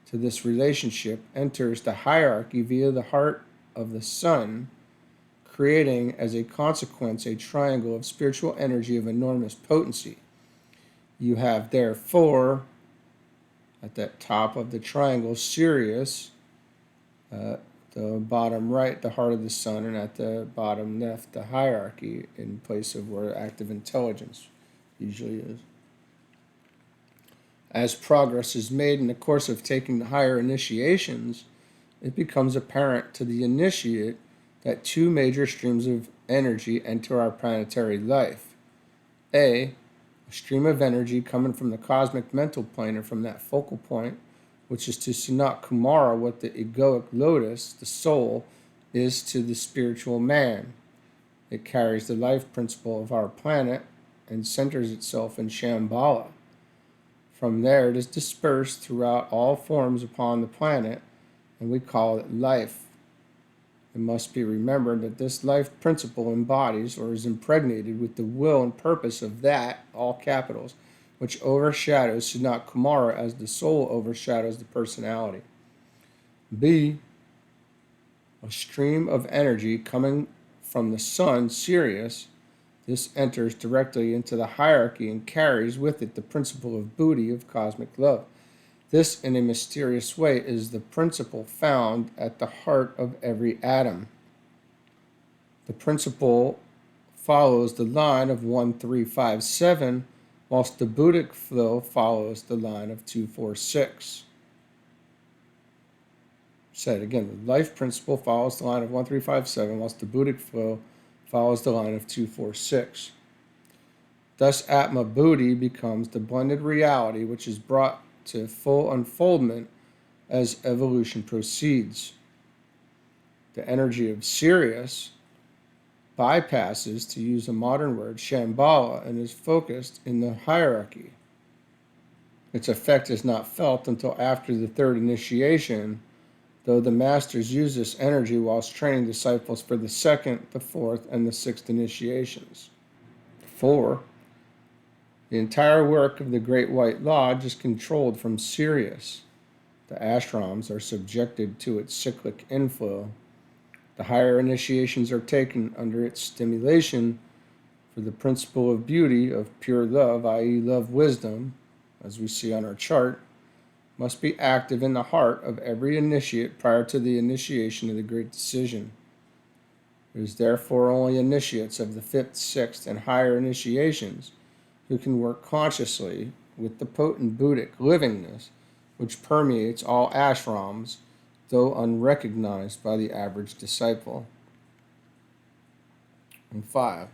A: to this relationship enters the hierarchy via the heart of the sun, creating as a consequence a triangle of spiritual energy of enormous potency. You have therefore at the top of the triangle Sirius, the bottom right, the heart of the sun, and at the bottom left, the hierarchy, in place of where active intelligence usually is. As progress is made in the course of taking the higher initiations, it becomes apparent to the initiate that two major streams of energy enter our planetary life. A stream of energy coming from the cosmic mental plane, or from that focal point, which is to Sanat Kumara what the egoic lotus, the soul, is to the spiritual man. It carries the life principle of our planet and centers itself in Shambhala. From there, it is dispersed throughout all forms upon the planet, and we call it life. It must be remembered that this life principle embodies or is impregnated with the will and purpose of that, all capitals, which overshadows Sanat Kumara as the soul overshadows the personality. B, a stream of energy coming from the sun, Sirius. This enters directly into the hierarchy and carries with it the principle of Buddhi, of cosmic love. This, in a mysterious way, is the principle found at the heart of every atom. The principle follows the line of 1357, whilst the Buddhic flow follows the line of 246. Said again, the life principle follows the line of 1357, whilst the Buddhic flow follows the line of 246. Thus, Atma Buddhi becomes the blended reality which is brought to full unfoldment as evolution proceeds. The energy of Sirius bypasses, to use a modern word, Shambhala, and is focused in the hierarchy. Its effect is not felt until after the third initiation, though the masters use this energy whilst training disciples for the second, the fourth, and the sixth initiations. 4. The entire work of the Great White Lodge is controlled from Sirius. The ashrams are subjected to its cyclic inflow. The higher initiations are taken under its stimulation, for the principle of beauty, of pure love, i.e. love wisdom, as we see on our chart, must be active in the heart of every initiate prior to the initiation of the Great Decision. It is therefore only initiates of the fifth, sixth, and higher initiations who can work consciously with the potent Buddhic livingness which permeates all ashrams, though unrecognized by the average disciple. And 5.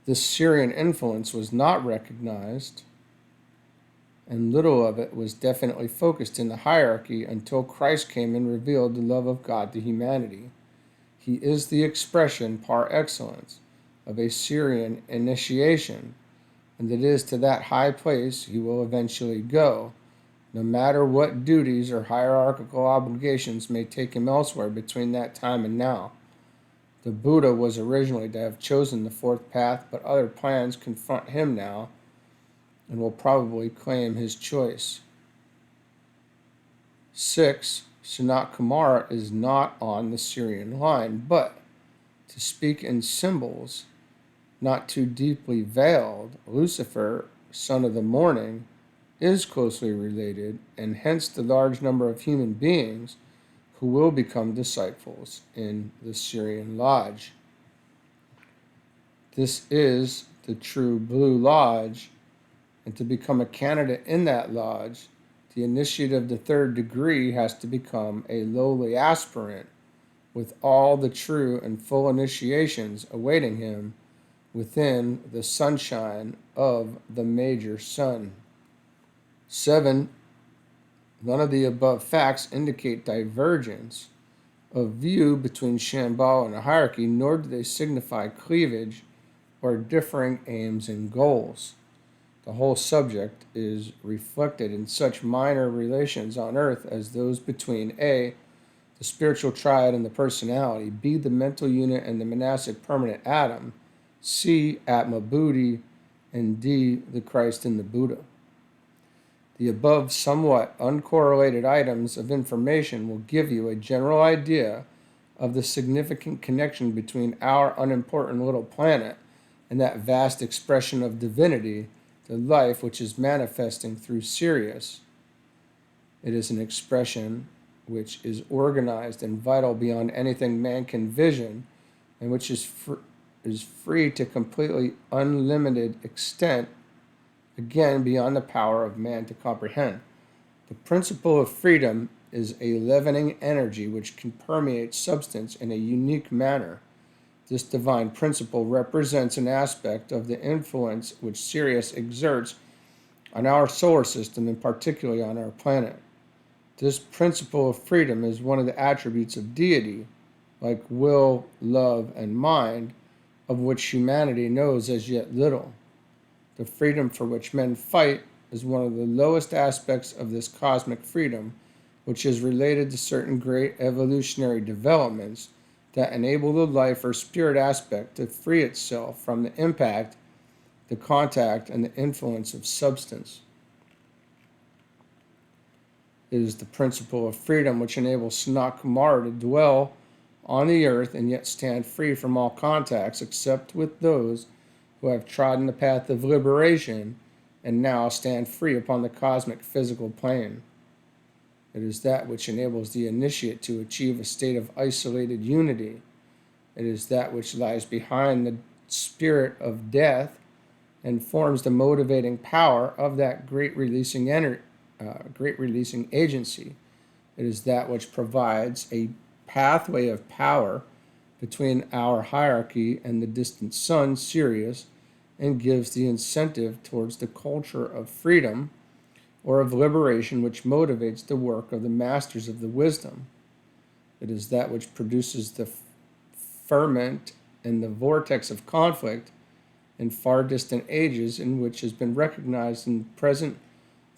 A: This Syrian influence was not recognized, and little of it was definitely focused in the hierarchy until Christ came and revealed the love of God to humanity. He is the expression par excellence of a Syrian initiation, and it is to that high place he will eventually go, no matter what duties or hierarchical obligations may take him elsewhere between that time and now. The Buddha was originally to have chosen the fourth path, but other plans confront him now and will probably claim his choice. 6. Sanat Kumara is not on the Syrian line, but, to speak in symbols, not too deeply veiled, Lucifer, son of the morning, is closely related, and hence the large number of human beings who will become disciples in the Syrian Lodge. This is the true Blue Lodge, and to become a candidate in that lodge, the initiate of the third degree has to become a lowly aspirant with all the true and full initiations awaiting him within the sunshine of the major sun. 7. None of the above facts indicate divergence of view between Shambhala and a hierarchy, nor do they signify cleavage or differing aims and goals. The whole subject is reflected in such minor relations on earth as those between A, the spiritual triad and the personality, B, the mental unit and the monastic permanent atom, C, Atma Buddhi, and D, the Christ and the Buddha. The above somewhat uncorrelated items of information will give you a general idea of the significant connection between our unimportant little planet and that vast expression of divinity, the life which is manifesting through Sirius. It is an expression which is organized and vital beyond anything man can vision, and which is free to completely unlimited extent, again beyond the power of man to comprehend. The principle of freedom is a leavening energy which can permeate substance in a unique manner. This divine principle represents an aspect of the influence which Sirius exerts on our solar system and particularly on our planet. This principle of freedom is one of the attributes of deity, like will, love, and mind, of which humanity knows as yet little. The freedom for which men fight is one of the lowest aspects of this cosmic freedom, which is related to certain great evolutionary developments that enable the life or spirit aspect to free itself from the impact, the contact, and the influence of substance. It is the principle of freedom which enables Sanat Kumara to dwell on the earth and yet stand free from all contacts except with those who have trodden the path of liberation and now stand free upon the cosmic physical plane. It is that which enables the initiate to achieve a state of isolated unity. It is that which lies behind the spirit of death and forms the motivating power of that great releasing agency. It is that which provides a pathway of power between our hierarchy and the distant sun, Sirius, and gives the incentive towards the culture of freedom or of liberation which motivates the work of the masters of the wisdom. It is that which produces the ferment and the vortex of conflict in far distant ages, in which has been recognized and present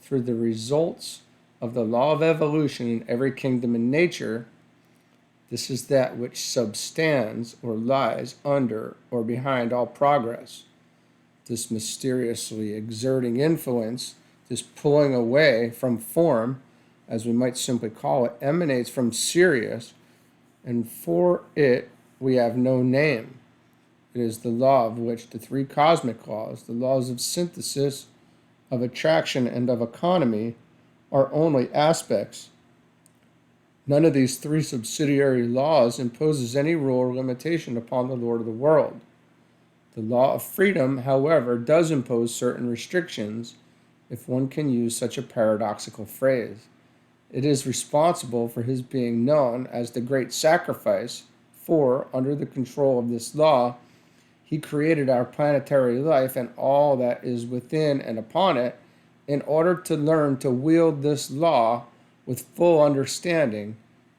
A: through the results of the law of evolution in every kingdom in nature. This is that which substands or lies under or behind all progress. This mysteriously exerting influence, this pulling away from form, as we might simply call it, emanates from Sirius, and for it we have no name. It is the law of which the three cosmic laws, the laws of synthesis, of attraction, and of economy, are only aspects. None of these three subsidiary laws imposes any rule or limitation upon the Lord of the world. The law of freedom, however, does impose certain restrictions, if one can use such a paradoxical phrase. It is responsible for his being known as the great sacrifice, for, under the control of this law, he created our planetary life and all that is within and upon it, in order to learn to wield this law with full understanding,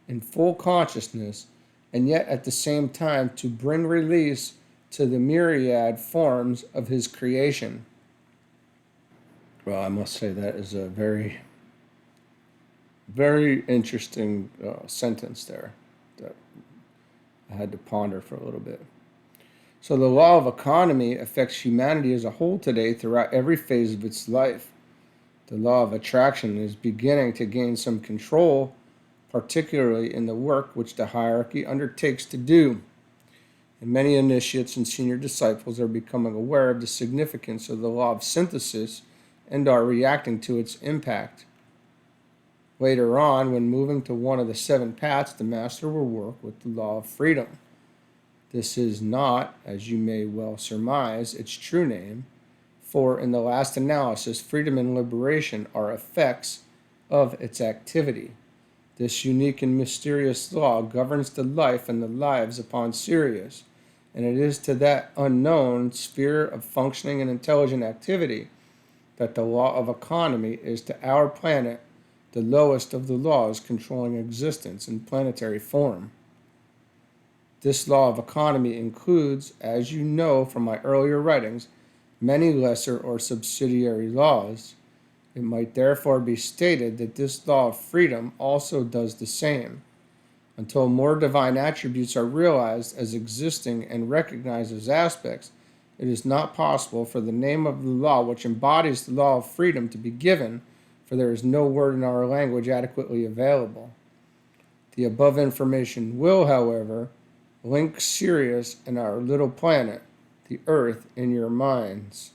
A: in full consciousness, and yet at the same time to bring release to the myriad forms of his creation. Well, I must say that is a very, very interesting sentence there that I had to ponder for a little bit. So the law of economy affects humanity as a whole today throughout every phase of its life. The law of attraction is beginning to gain some control, particularly in the work which the hierarchy undertakes to do. And many initiates and senior disciples are becoming aware of the significance of the law of synthesis and are reacting to its impact. Later on, when moving to one of the seven paths, the master will work with the law of freedom. This is not, as you may well surmise, its true name, for in the last analysis, freedom and liberation are effects of its activity. This unique and mysterious law governs the life and the lives upon Sirius, and it is to that unknown sphere of functioning and intelligent activity that the law of economy is to our planet the lowest of the laws controlling existence in planetary form. This law of economy includes, as you know from my earlier writings, many lesser or subsidiary laws. It might therefore be stated that this law of freedom also does the same. Until more divine attributes are realized as existing and recognized as aspects, it is not possible for the name of the law which embodies the law of freedom to be given, for there is no word in our language adequately available. The above information will, however, link Sirius and our little planet, the Earth, in your minds.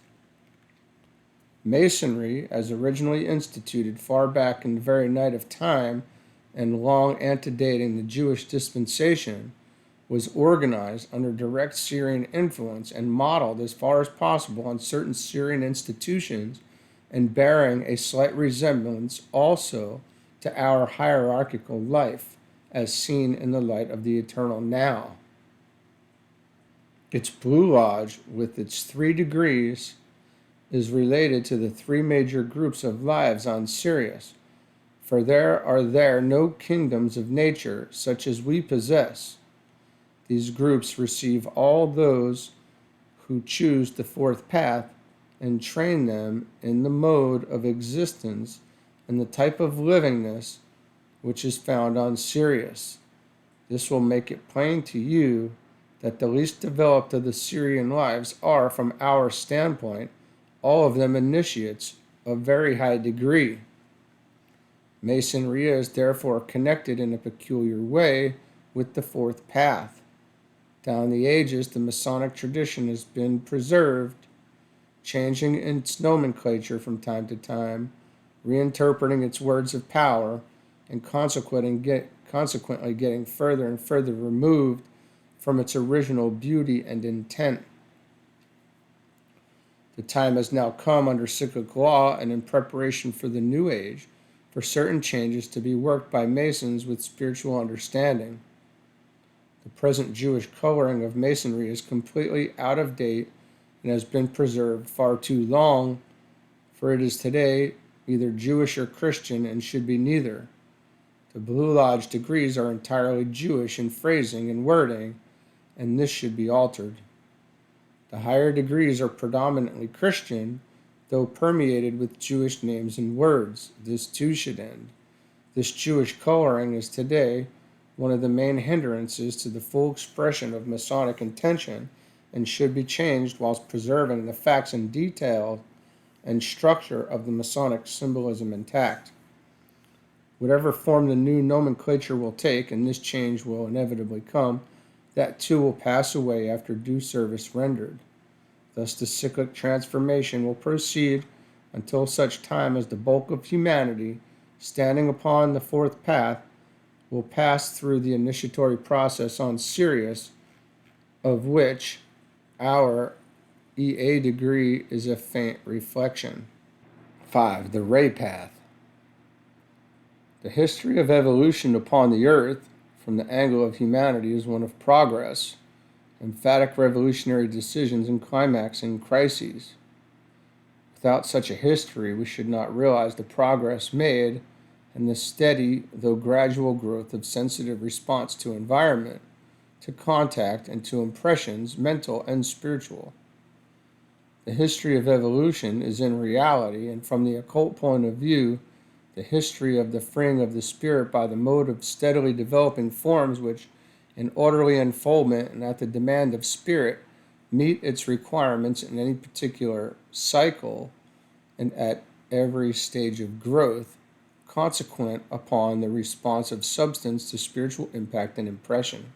A: Masonry, as originally instituted far back in the very night of time and long antedating the Jewish dispensation, was organized under direct Syrian influence and modeled as far as possible on certain Syrian institutions, and bearing a slight resemblance also to our hierarchical life, as seen in the light of the eternal now. Its Blue Lodge, with its 3 degrees, is related to the 3 major groups of lives on Sirius, for there are no kingdoms of nature such as we possess. These groups receive all those who choose the 4th path and train them in the mode of existence and the type of livingness which is found on Sirius. This will make it plain to you that the least developed of the Sirian lives are, from our standpoint, all of them initiates of very high degree. Masonry is therefore connected in a peculiar way with the fourth path. Down the ages, the Masonic tradition has been preserved, changing its nomenclature from time to time, reinterpreting its words of power, and consequently getting further and further removed from its original beauty and intent. The time has now come, under cyclic law and in preparation for the New Age, for certain changes to be worked by Masons with spiritual understanding. The present Jewish coloring of Masonry is completely out of date and has been preserved far too long, for it is today either Jewish or Christian and should be neither. The Blue Lodge degrees are entirely Jewish in phrasing and wording, and this should be altered. The higher degrees are predominantly Christian, though permeated with Jewish names and words. This too should end. This Jewish coloring is today one of the main hindrances to the full expression of Masonic intention and should be changed whilst preserving the facts and detail and structure of the Masonic symbolism intact. Whatever form the new nomenclature will take, and this change will inevitably come, that too will pass away after due service rendered. Thus the cyclic transformation will proceed until such time as the bulk of humanity, standing upon the fourth path, will pass through the initiatory process on Sirius, of which our EA degree is a faint reflection. 5. The Ray Path. The history of evolution upon the earth, from the angle of humanity, is one of progress, emphatic revolutionary decisions, and climaxing crises. Without such a history, we should not realize the progress made and the steady, though gradual growth of sensitive response to environment, to contact, and to impressions, mental and spiritual. The history of evolution is in reality, and from the occult point of view, the history of the freeing of the spirit by the mode of steadily developing forms which, in orderly unfoldment and at the demand of spirit, meet its requirements in any particular cycle and at every stage of growth, consequent upon the response of substance to spiritual impact and impression.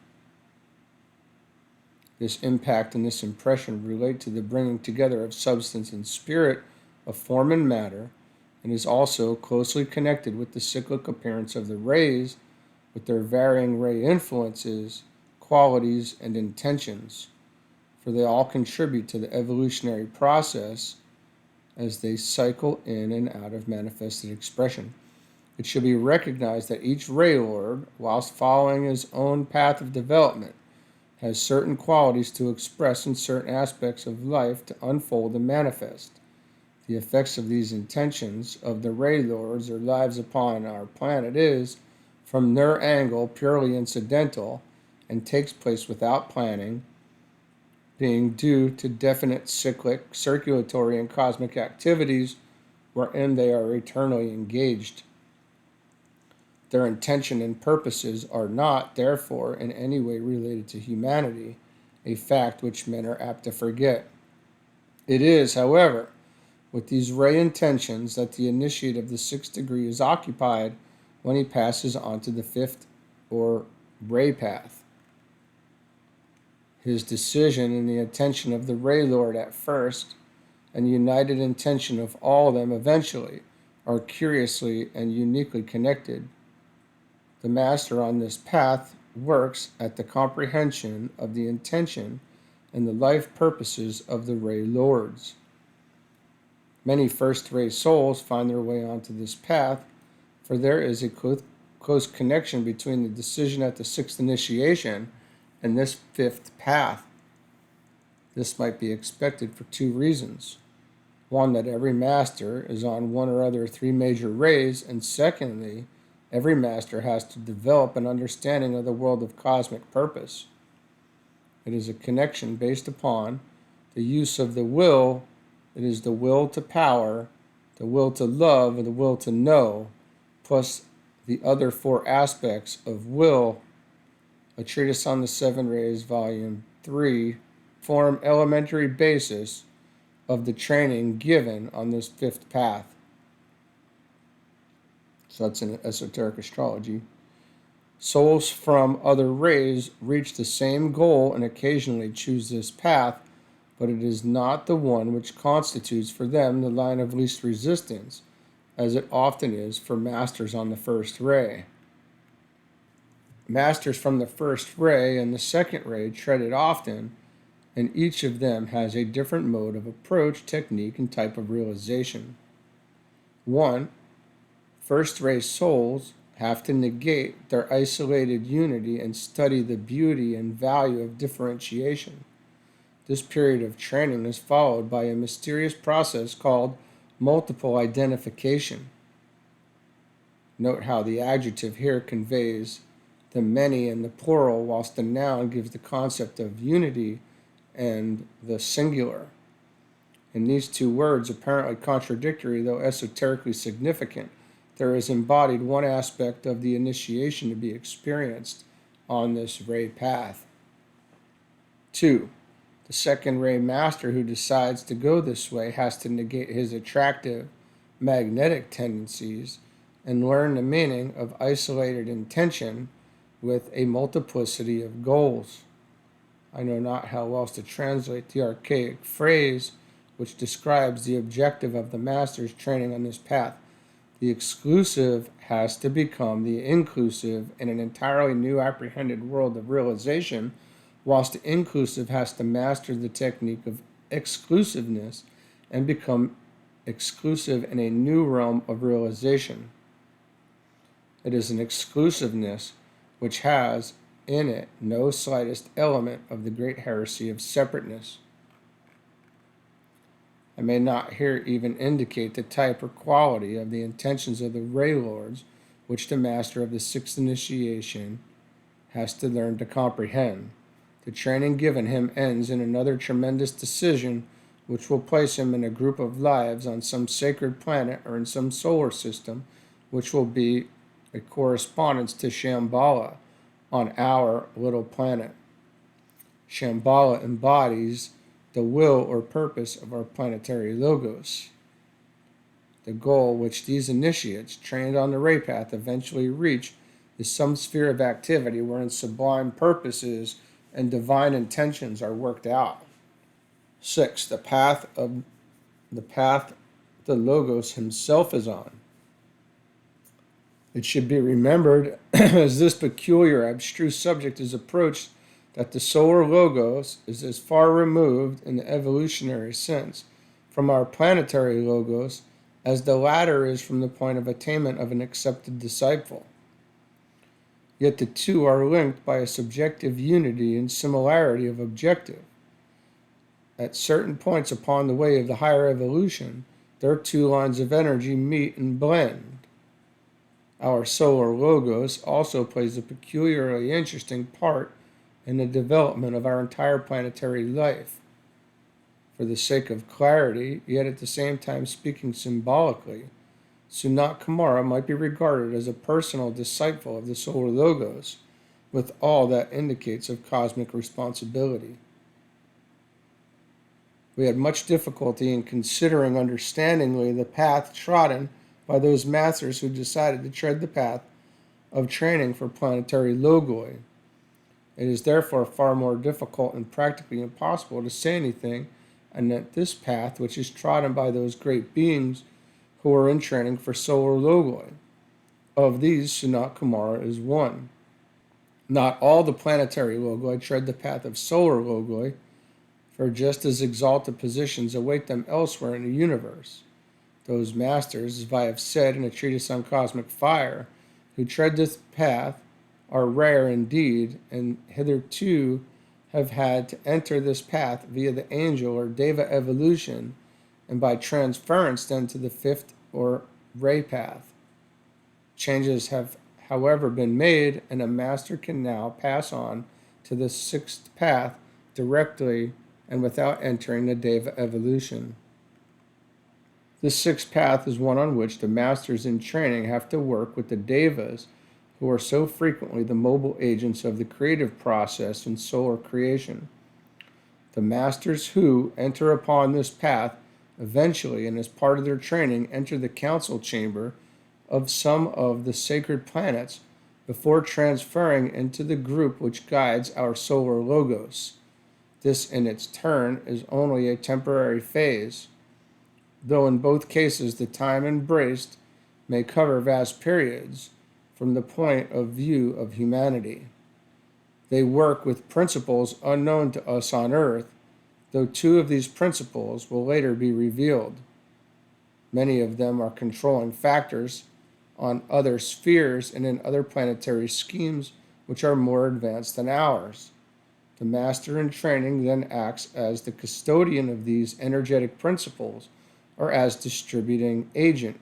A: This impact and this impression relate to the bringing together of substance and spirit, of form and matter, and is also closely connected with the cyclic appearance of the rays, with their varying ray influences, qualities, and intentions, for they all contribute to the evolutionary process as they cycle in and out of manifested expression. It should be recognized that each ray lord, whilst following his own path of development, has certain qualities to express and certain aspects of life to unfold and manifest. The effects of these intentions of the ray lords or lives upon our planet is, from their angle, purely incidental and takes place without planning, being due to definite cyclic, circulatory, and cosmic activities wherein they are eternally engaged. Their intention and purposes are not, therefore, in any way related to humanity, a fact which men are apt to forget. It is, however, with these ray intentions that the initiate of the sixth degree is occupied when he passes on to the fifth or ray path. His decision and the attention of the ray lord at first, and the united intention of all of them eventually, are curiously and uniquely connected. The master on this path works at the comprehension of the intention and the life purposes of the ray lords. Many first-ray souls find their way onto this path, for there is a close connection between the decision at the sixth initiation and this fifth path. This might be expected for two reasons. One, that every master is on one or other three major rays, and secondly, every master has to develop an understanding of the world of cosmic purpose. It is a connection based upon the use of the will It is the will to power, the will to love, and the will to know, plus the other four aspects of will. A Treatise on the Seven Rays, Volume 3, form elementary basis of the training given on this fifth path. So that's in Esoteric Astrology. Souls from other rays reach the same goal and occasionally choose this path, but it is not the one which constitutes for them the line of least resistance, as it often is for masters on the first ray. Masters from the first ray and the second ray tread it often, and each of them has a different mode of approach, technique, and type of realization. 1. First ray souls have to negate their isolated unity and study the beauty and value of differentiation. This period of training is followed by a mysterious process called multiple identification. Note how the adjective here conveys the many and the plural, whilst the noun gives the concept of unity and the singular. In these two words, apparently contradictory though esoterically significant, there is embodied one aspect of the initiation to be experienced on this ray path. 2. The second ray master who decides to go this way has to negate his attractive, magnetic tendencies and learn the meaning of isolated intention with a multiplicity of goals. I know not how else to translate the archaic phrase which describes the objective of the master's training on this path. The exclusive has to become the inclusive in an entirely new apprehended world of realization, whilst the inclusive has to master the technique of exclusiveness and become exclusive in a new realm of realization. It is an exclusiveness which has in it no slightest element of the great heresy of separateness. I may not here even indicate the type or quality of the intentions of the Ray Lords, which the master of the sixth initiation has to learn to comprehend. The training given him ends in another tremendous decision, which will place him in a group of lives on some sacred planet or in some solar system, which will be a correspondence to Shambhala on our little planet. Shambhala embodies the will or purpose of our planetary logos. The goal which these initiates, trained on the ray path, eventually reach is some sphere of activity wherein sublime purposes and divine intentions are worked out. 6. The path the logos himself is on. It should be remembered as this peculiar, abstruse subject is approached that the solar logos is as far removed in the evolutionary sense from our planetary logos as the latter is from the point of attainment of an accepted disciple. Yet the two are linked by a subjective unity and similarity of objective. At certain points upon the way of the higher evolution, their two lines of energy meet and blend. Our solar logos also plays a peculiarly interesting part in the development of our entire planetary life. For the sake of clarity, yet at the same time speaking symbolically, Sanat Kumara might be regarded as a personal disciple of the solar logos, with all that indicates of cosmic responsibility. We had much difficulty in considering understandingly the path trodden by those masters who decided to tread the path of training for planetary logoi. It is therefore far more difficult and practically impossible to say anything anent this path which is trodden by those great beings who are in training for solar logoi. Of these, Sanat Kumara is one. Not all the planetary logoi tread the path of solar logoi, for just as exalted positions await them elsewhere in the universe. Those masters, as I have said in A Treatise on Cosmic Fire, who tread this path are rare indeed, and hitherto have had to enter this path via the angel or deva evolution, and by transference then to the fifth or ray path. Changes have, however, been made, and a master can now pass on to the sixth path directly and without entering the deva evolution. This sixth path is one on which the masters in training have to work with the devas, who are so frequently the mobile agents of the creative process in solar creation. The masters who enter upon this path eventually, and as part of their training, enter the council chamber of some of the sacred planets before transferring into the group which guides our solar logos. This, in its turn, is only a temporary phase, though in both cases the time embraced may cover vast periods from the point of view of humanity. They work with principles unknown to us on Earth, though two of these principles will later be revealed. Many of them are controlling factors on other spheres and in other planetary schemes which are more advanced than ours. The master in training then acts as the custodian of these energetic principles, or as distributing agent.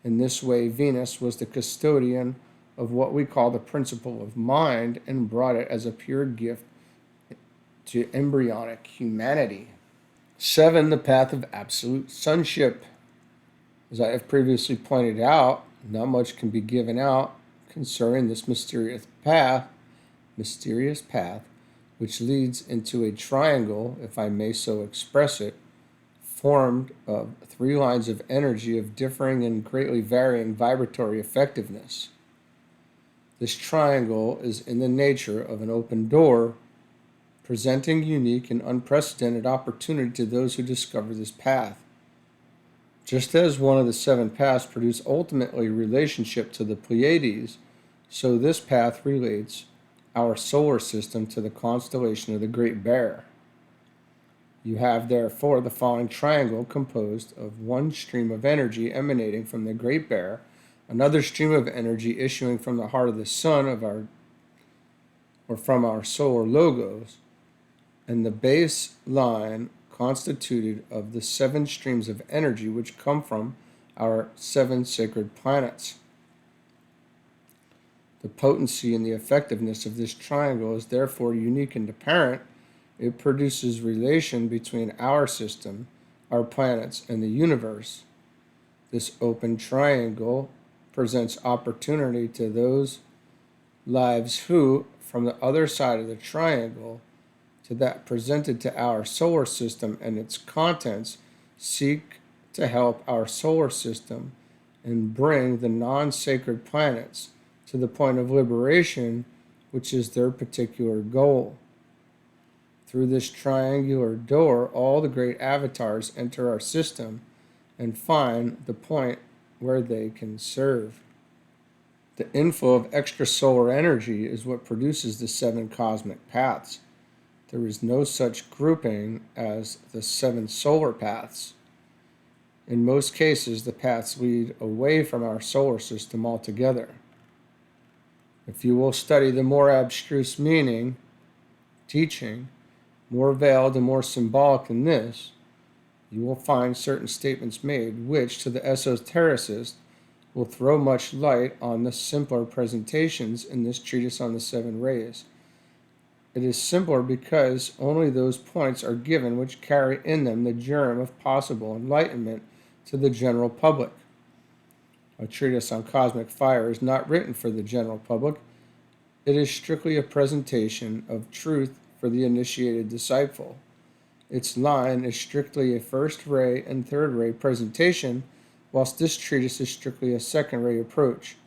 A: In this way, Venus was the custodian of what we call the principle of mind and brought it as a pure gift to embryonic humanity. 7. The path of absolute sonship. As I have previously pointed out, not much can be given out concerning this mysterious path, which leads into a triangle, if I may so express it, formed of 3 lines of energy of differing and greatly varying vibratory effectiveness. This triangle is in the nature of an open door, presenting unique and unprecedented opportunity to those who discover this path. Just as one of the 7 paths produce ultimately relationship to the Pleiades, so this path relates our solar system to the constellation of the Great Bear. You have therefore the following triangle composed of one stream of energy emanating from the Great Bear, another stream of energy issuing from the heart of the sun from our solar logos, and the base line constituted of the 7 streams of energy which come from our 7 sacred planets. The potency and the effectiveness of this triangle is therefore unique and apparent. It produces relation between our system, our planets, and the universe. This open triangle presents opportunity to those lives who, from the other side of the triangle, to that presented to our solar system and its contents, seek to help our solar system and bring the non-sacred planets to the point of liberation, which is their particular goal. Through this triangular door, all the great avatars enter our system and find the point where they can serve. The inflow of extrasolar energy is what produces the 7 cosmic paths. There is no such grouping as the 7 solar paths. In most cases, the paths lead away from our solar system altogether. If you will study the more abstruse meaning, teaching, more veiled and more symbolic than this, you will find certain statements made which, to the esotericist, will throw much light on the simpler presentations in this treatise on the 7 rays. It is simpler because only those points are given which carry in them the germ of possible enlightenment to the general public. A treatise on cosmic fire is not written for the general public. It is strictly a presentation of truth for the initiated disciple. Its line is strictly a first ray and third ray presentation, whilst this treatise is strictly a second ray approach.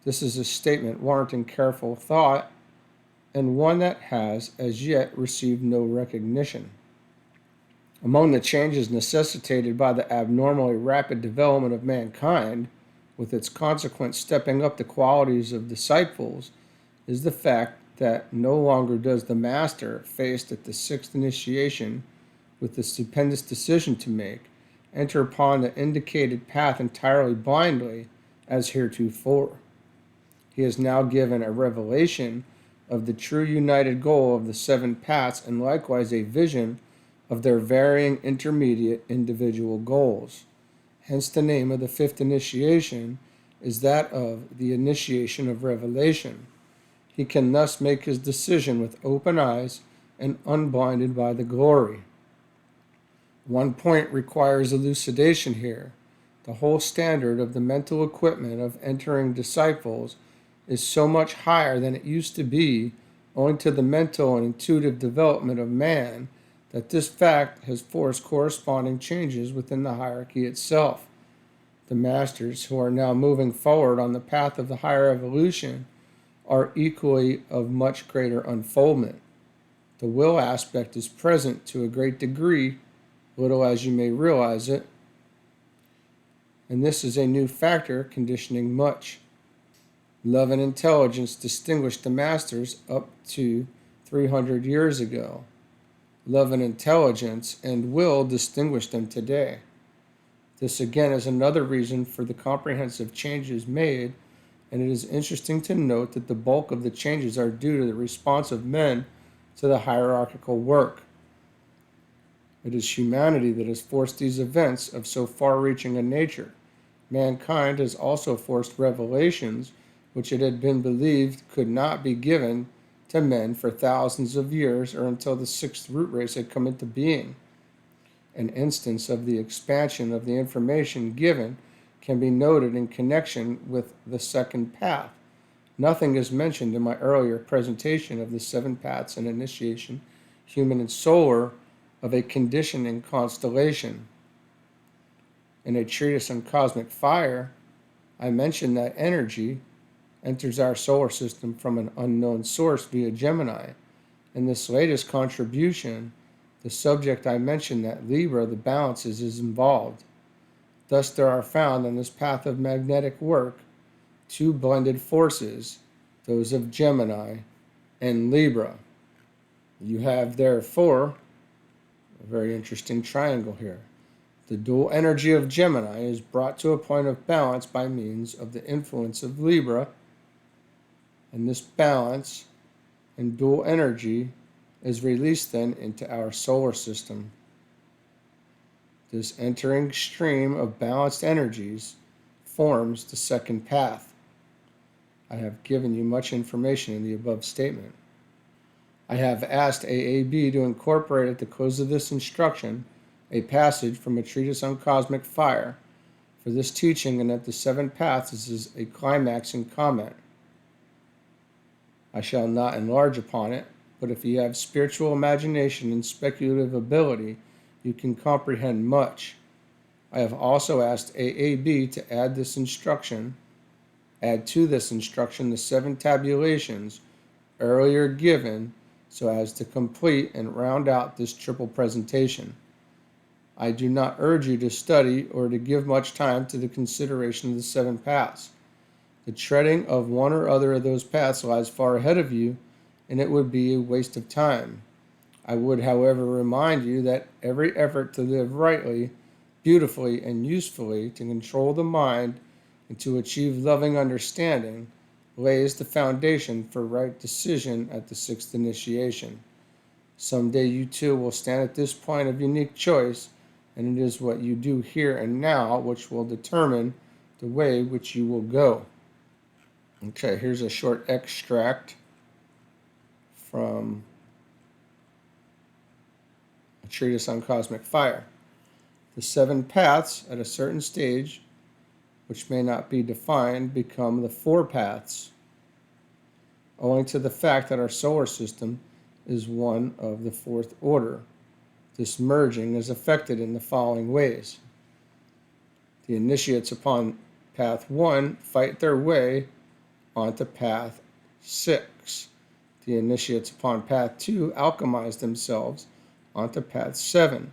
A: This is a statement warranting careful thought, and one that has as yet received no recognition. Among the changes necessitated by the abnormally rapid development of mankind, with its consequent stepping up the qualities of disciples, is the fact that no longer does the master, faced at the 6th initiation with the stupendous decision to make, enter upon the indicated path entirely blindly as heretofore. He is now given a revelation of the true united goal of the 7 paths, and likewise a vision of their varying intermediate individual goals. Hence the name of the 5th initiation is that of the initiation of revelation. He can thus make his decision with open eyes and unblinded by the glory. One point requires elucidation here. The whole standard of the mental equipment of entering disciples is so much higher than it used to be, owing to the mental and intuitive development of man, that this fact has forced corresponding changes within the hierarchy itself. The masters who are now moving forward on the path of the higher evolution are equally of much greater unfoldment. The will aspect is present to a great degree, little as you may realize it, and this is a new factor conditioning much. Love and intelligence distinguished the masters up to 300 years ago. Love and intelligence and will distinguish them today. This again is another reason for the comprehensive changes made, and it is interesting to note that the bulk of the changes are due to the response of men to the hierarchical work. It is humanity that has forced these events of so far-reaching a nature. Mankind has also forced revelations which it had been believed could not be given to men for thousands of years or until the sixth root race had come into being. An instance of the expansion of the information given can be noted in connection with the second path. Nothing is mentioned in my earlier presentation of the seven paths and initiation, human and solar, of a conditioning constellation. In A Treatise on Cosmic Fire, I mentioned that energy enters our solar system from an unknown source via Gemini. In this latest contribution, the subject I mentioned that Libra, the balances, is involved. Thus there are found on this path of magnetic work two blended forces, those of Gemini and Libra. You have therefore a very interesting triangle here. The dual energy of Gemini is brought to a point of balance by means of the influence of Libra, and this balance and dual energy is released then into our solar system. This entering stream of balanced energies forms the second path. I have given you much information in the above statement. I have asked AAB to incorporate at the close of this instruction a passage from A Treatise on Cosmic Fire for this teaching, and that the seven paths is a climaxing comment. I shall not enlarge upon it, but if you have spiritual imagination and speculative ability, you can comprehend much. I have also asked AAB to add to this instruction the seven tabulations earlier given so as to complete and round out this triple presentation. I do not urge you to study or to give much time to the consideration of the seven paths. The treading of one or other of those paths lies far ahead of you, and it would be a waste of time. I would, however, remind you that every effort to live rightly, beautifully, and usefully, to control the mind and to achieve loving understanding, lays the foundation for right decision at the sixth initiation. Someday you too will stand at this point of unique choice, and it is what you do here and now which will determine the way which you will go. Okay, here's a short extract from A Treatise on Cosmic Fire. The seven paths at a certain stage, which may not be defined, become the four paths, owing to the fact that our solar system is one of the fourth order. This merging is effected in the following ways. The initiates upon path 1 fight their way onto path 6. The initiates upon path 2 alchemize themselves onto path 7.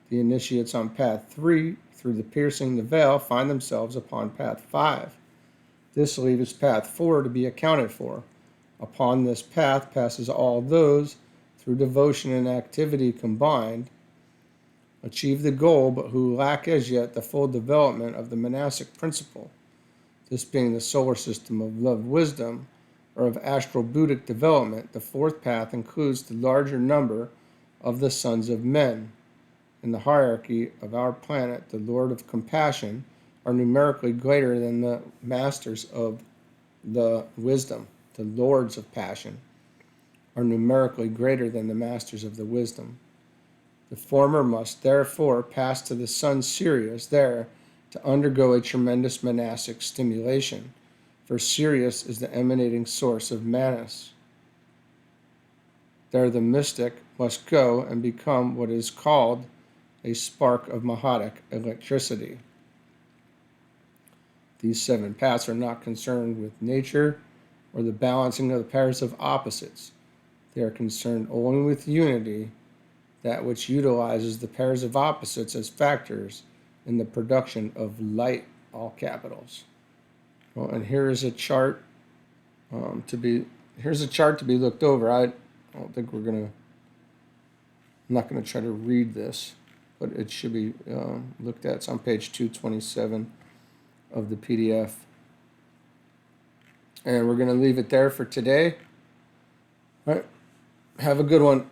A: The initiates on path 3, through the piercing the veil, find themselves upon path 5. This leaves path 4 to be accounted for. Upon this path passes all those, through devotion and activity combined, achieve the goal, but who lack as yet the full development of the monastic principle. This being the solar system of love wisdom, or of astral Buddhic development, the fourth path includes the larger number of the sons of men. In the hierarchy of our planet, the Lord of Compassion are numerically greater than the masters of the wisdom. The lords of passion are numerically greater than the masters of the wisdom. The former must therefore pass to the sun Sirius there to undergo a tremendous monastic stimulation, for Sirius is the emanating source of Manas. There the mystic must go and become what is called a spark of Mahadic electricity. These 7 paths are not concerned with nature or the balancing of the pairs of opposites. They are concerned only with unity, that which utilizes the pairs of opposites as factors in the production of light, all capitals. Well, and here is a chart to be looked over. I don't think I'm not going to try to read this, but it should be looked at. It's on page 227 of the PDF. And we're going to leave it there for today. All right. Have a good one.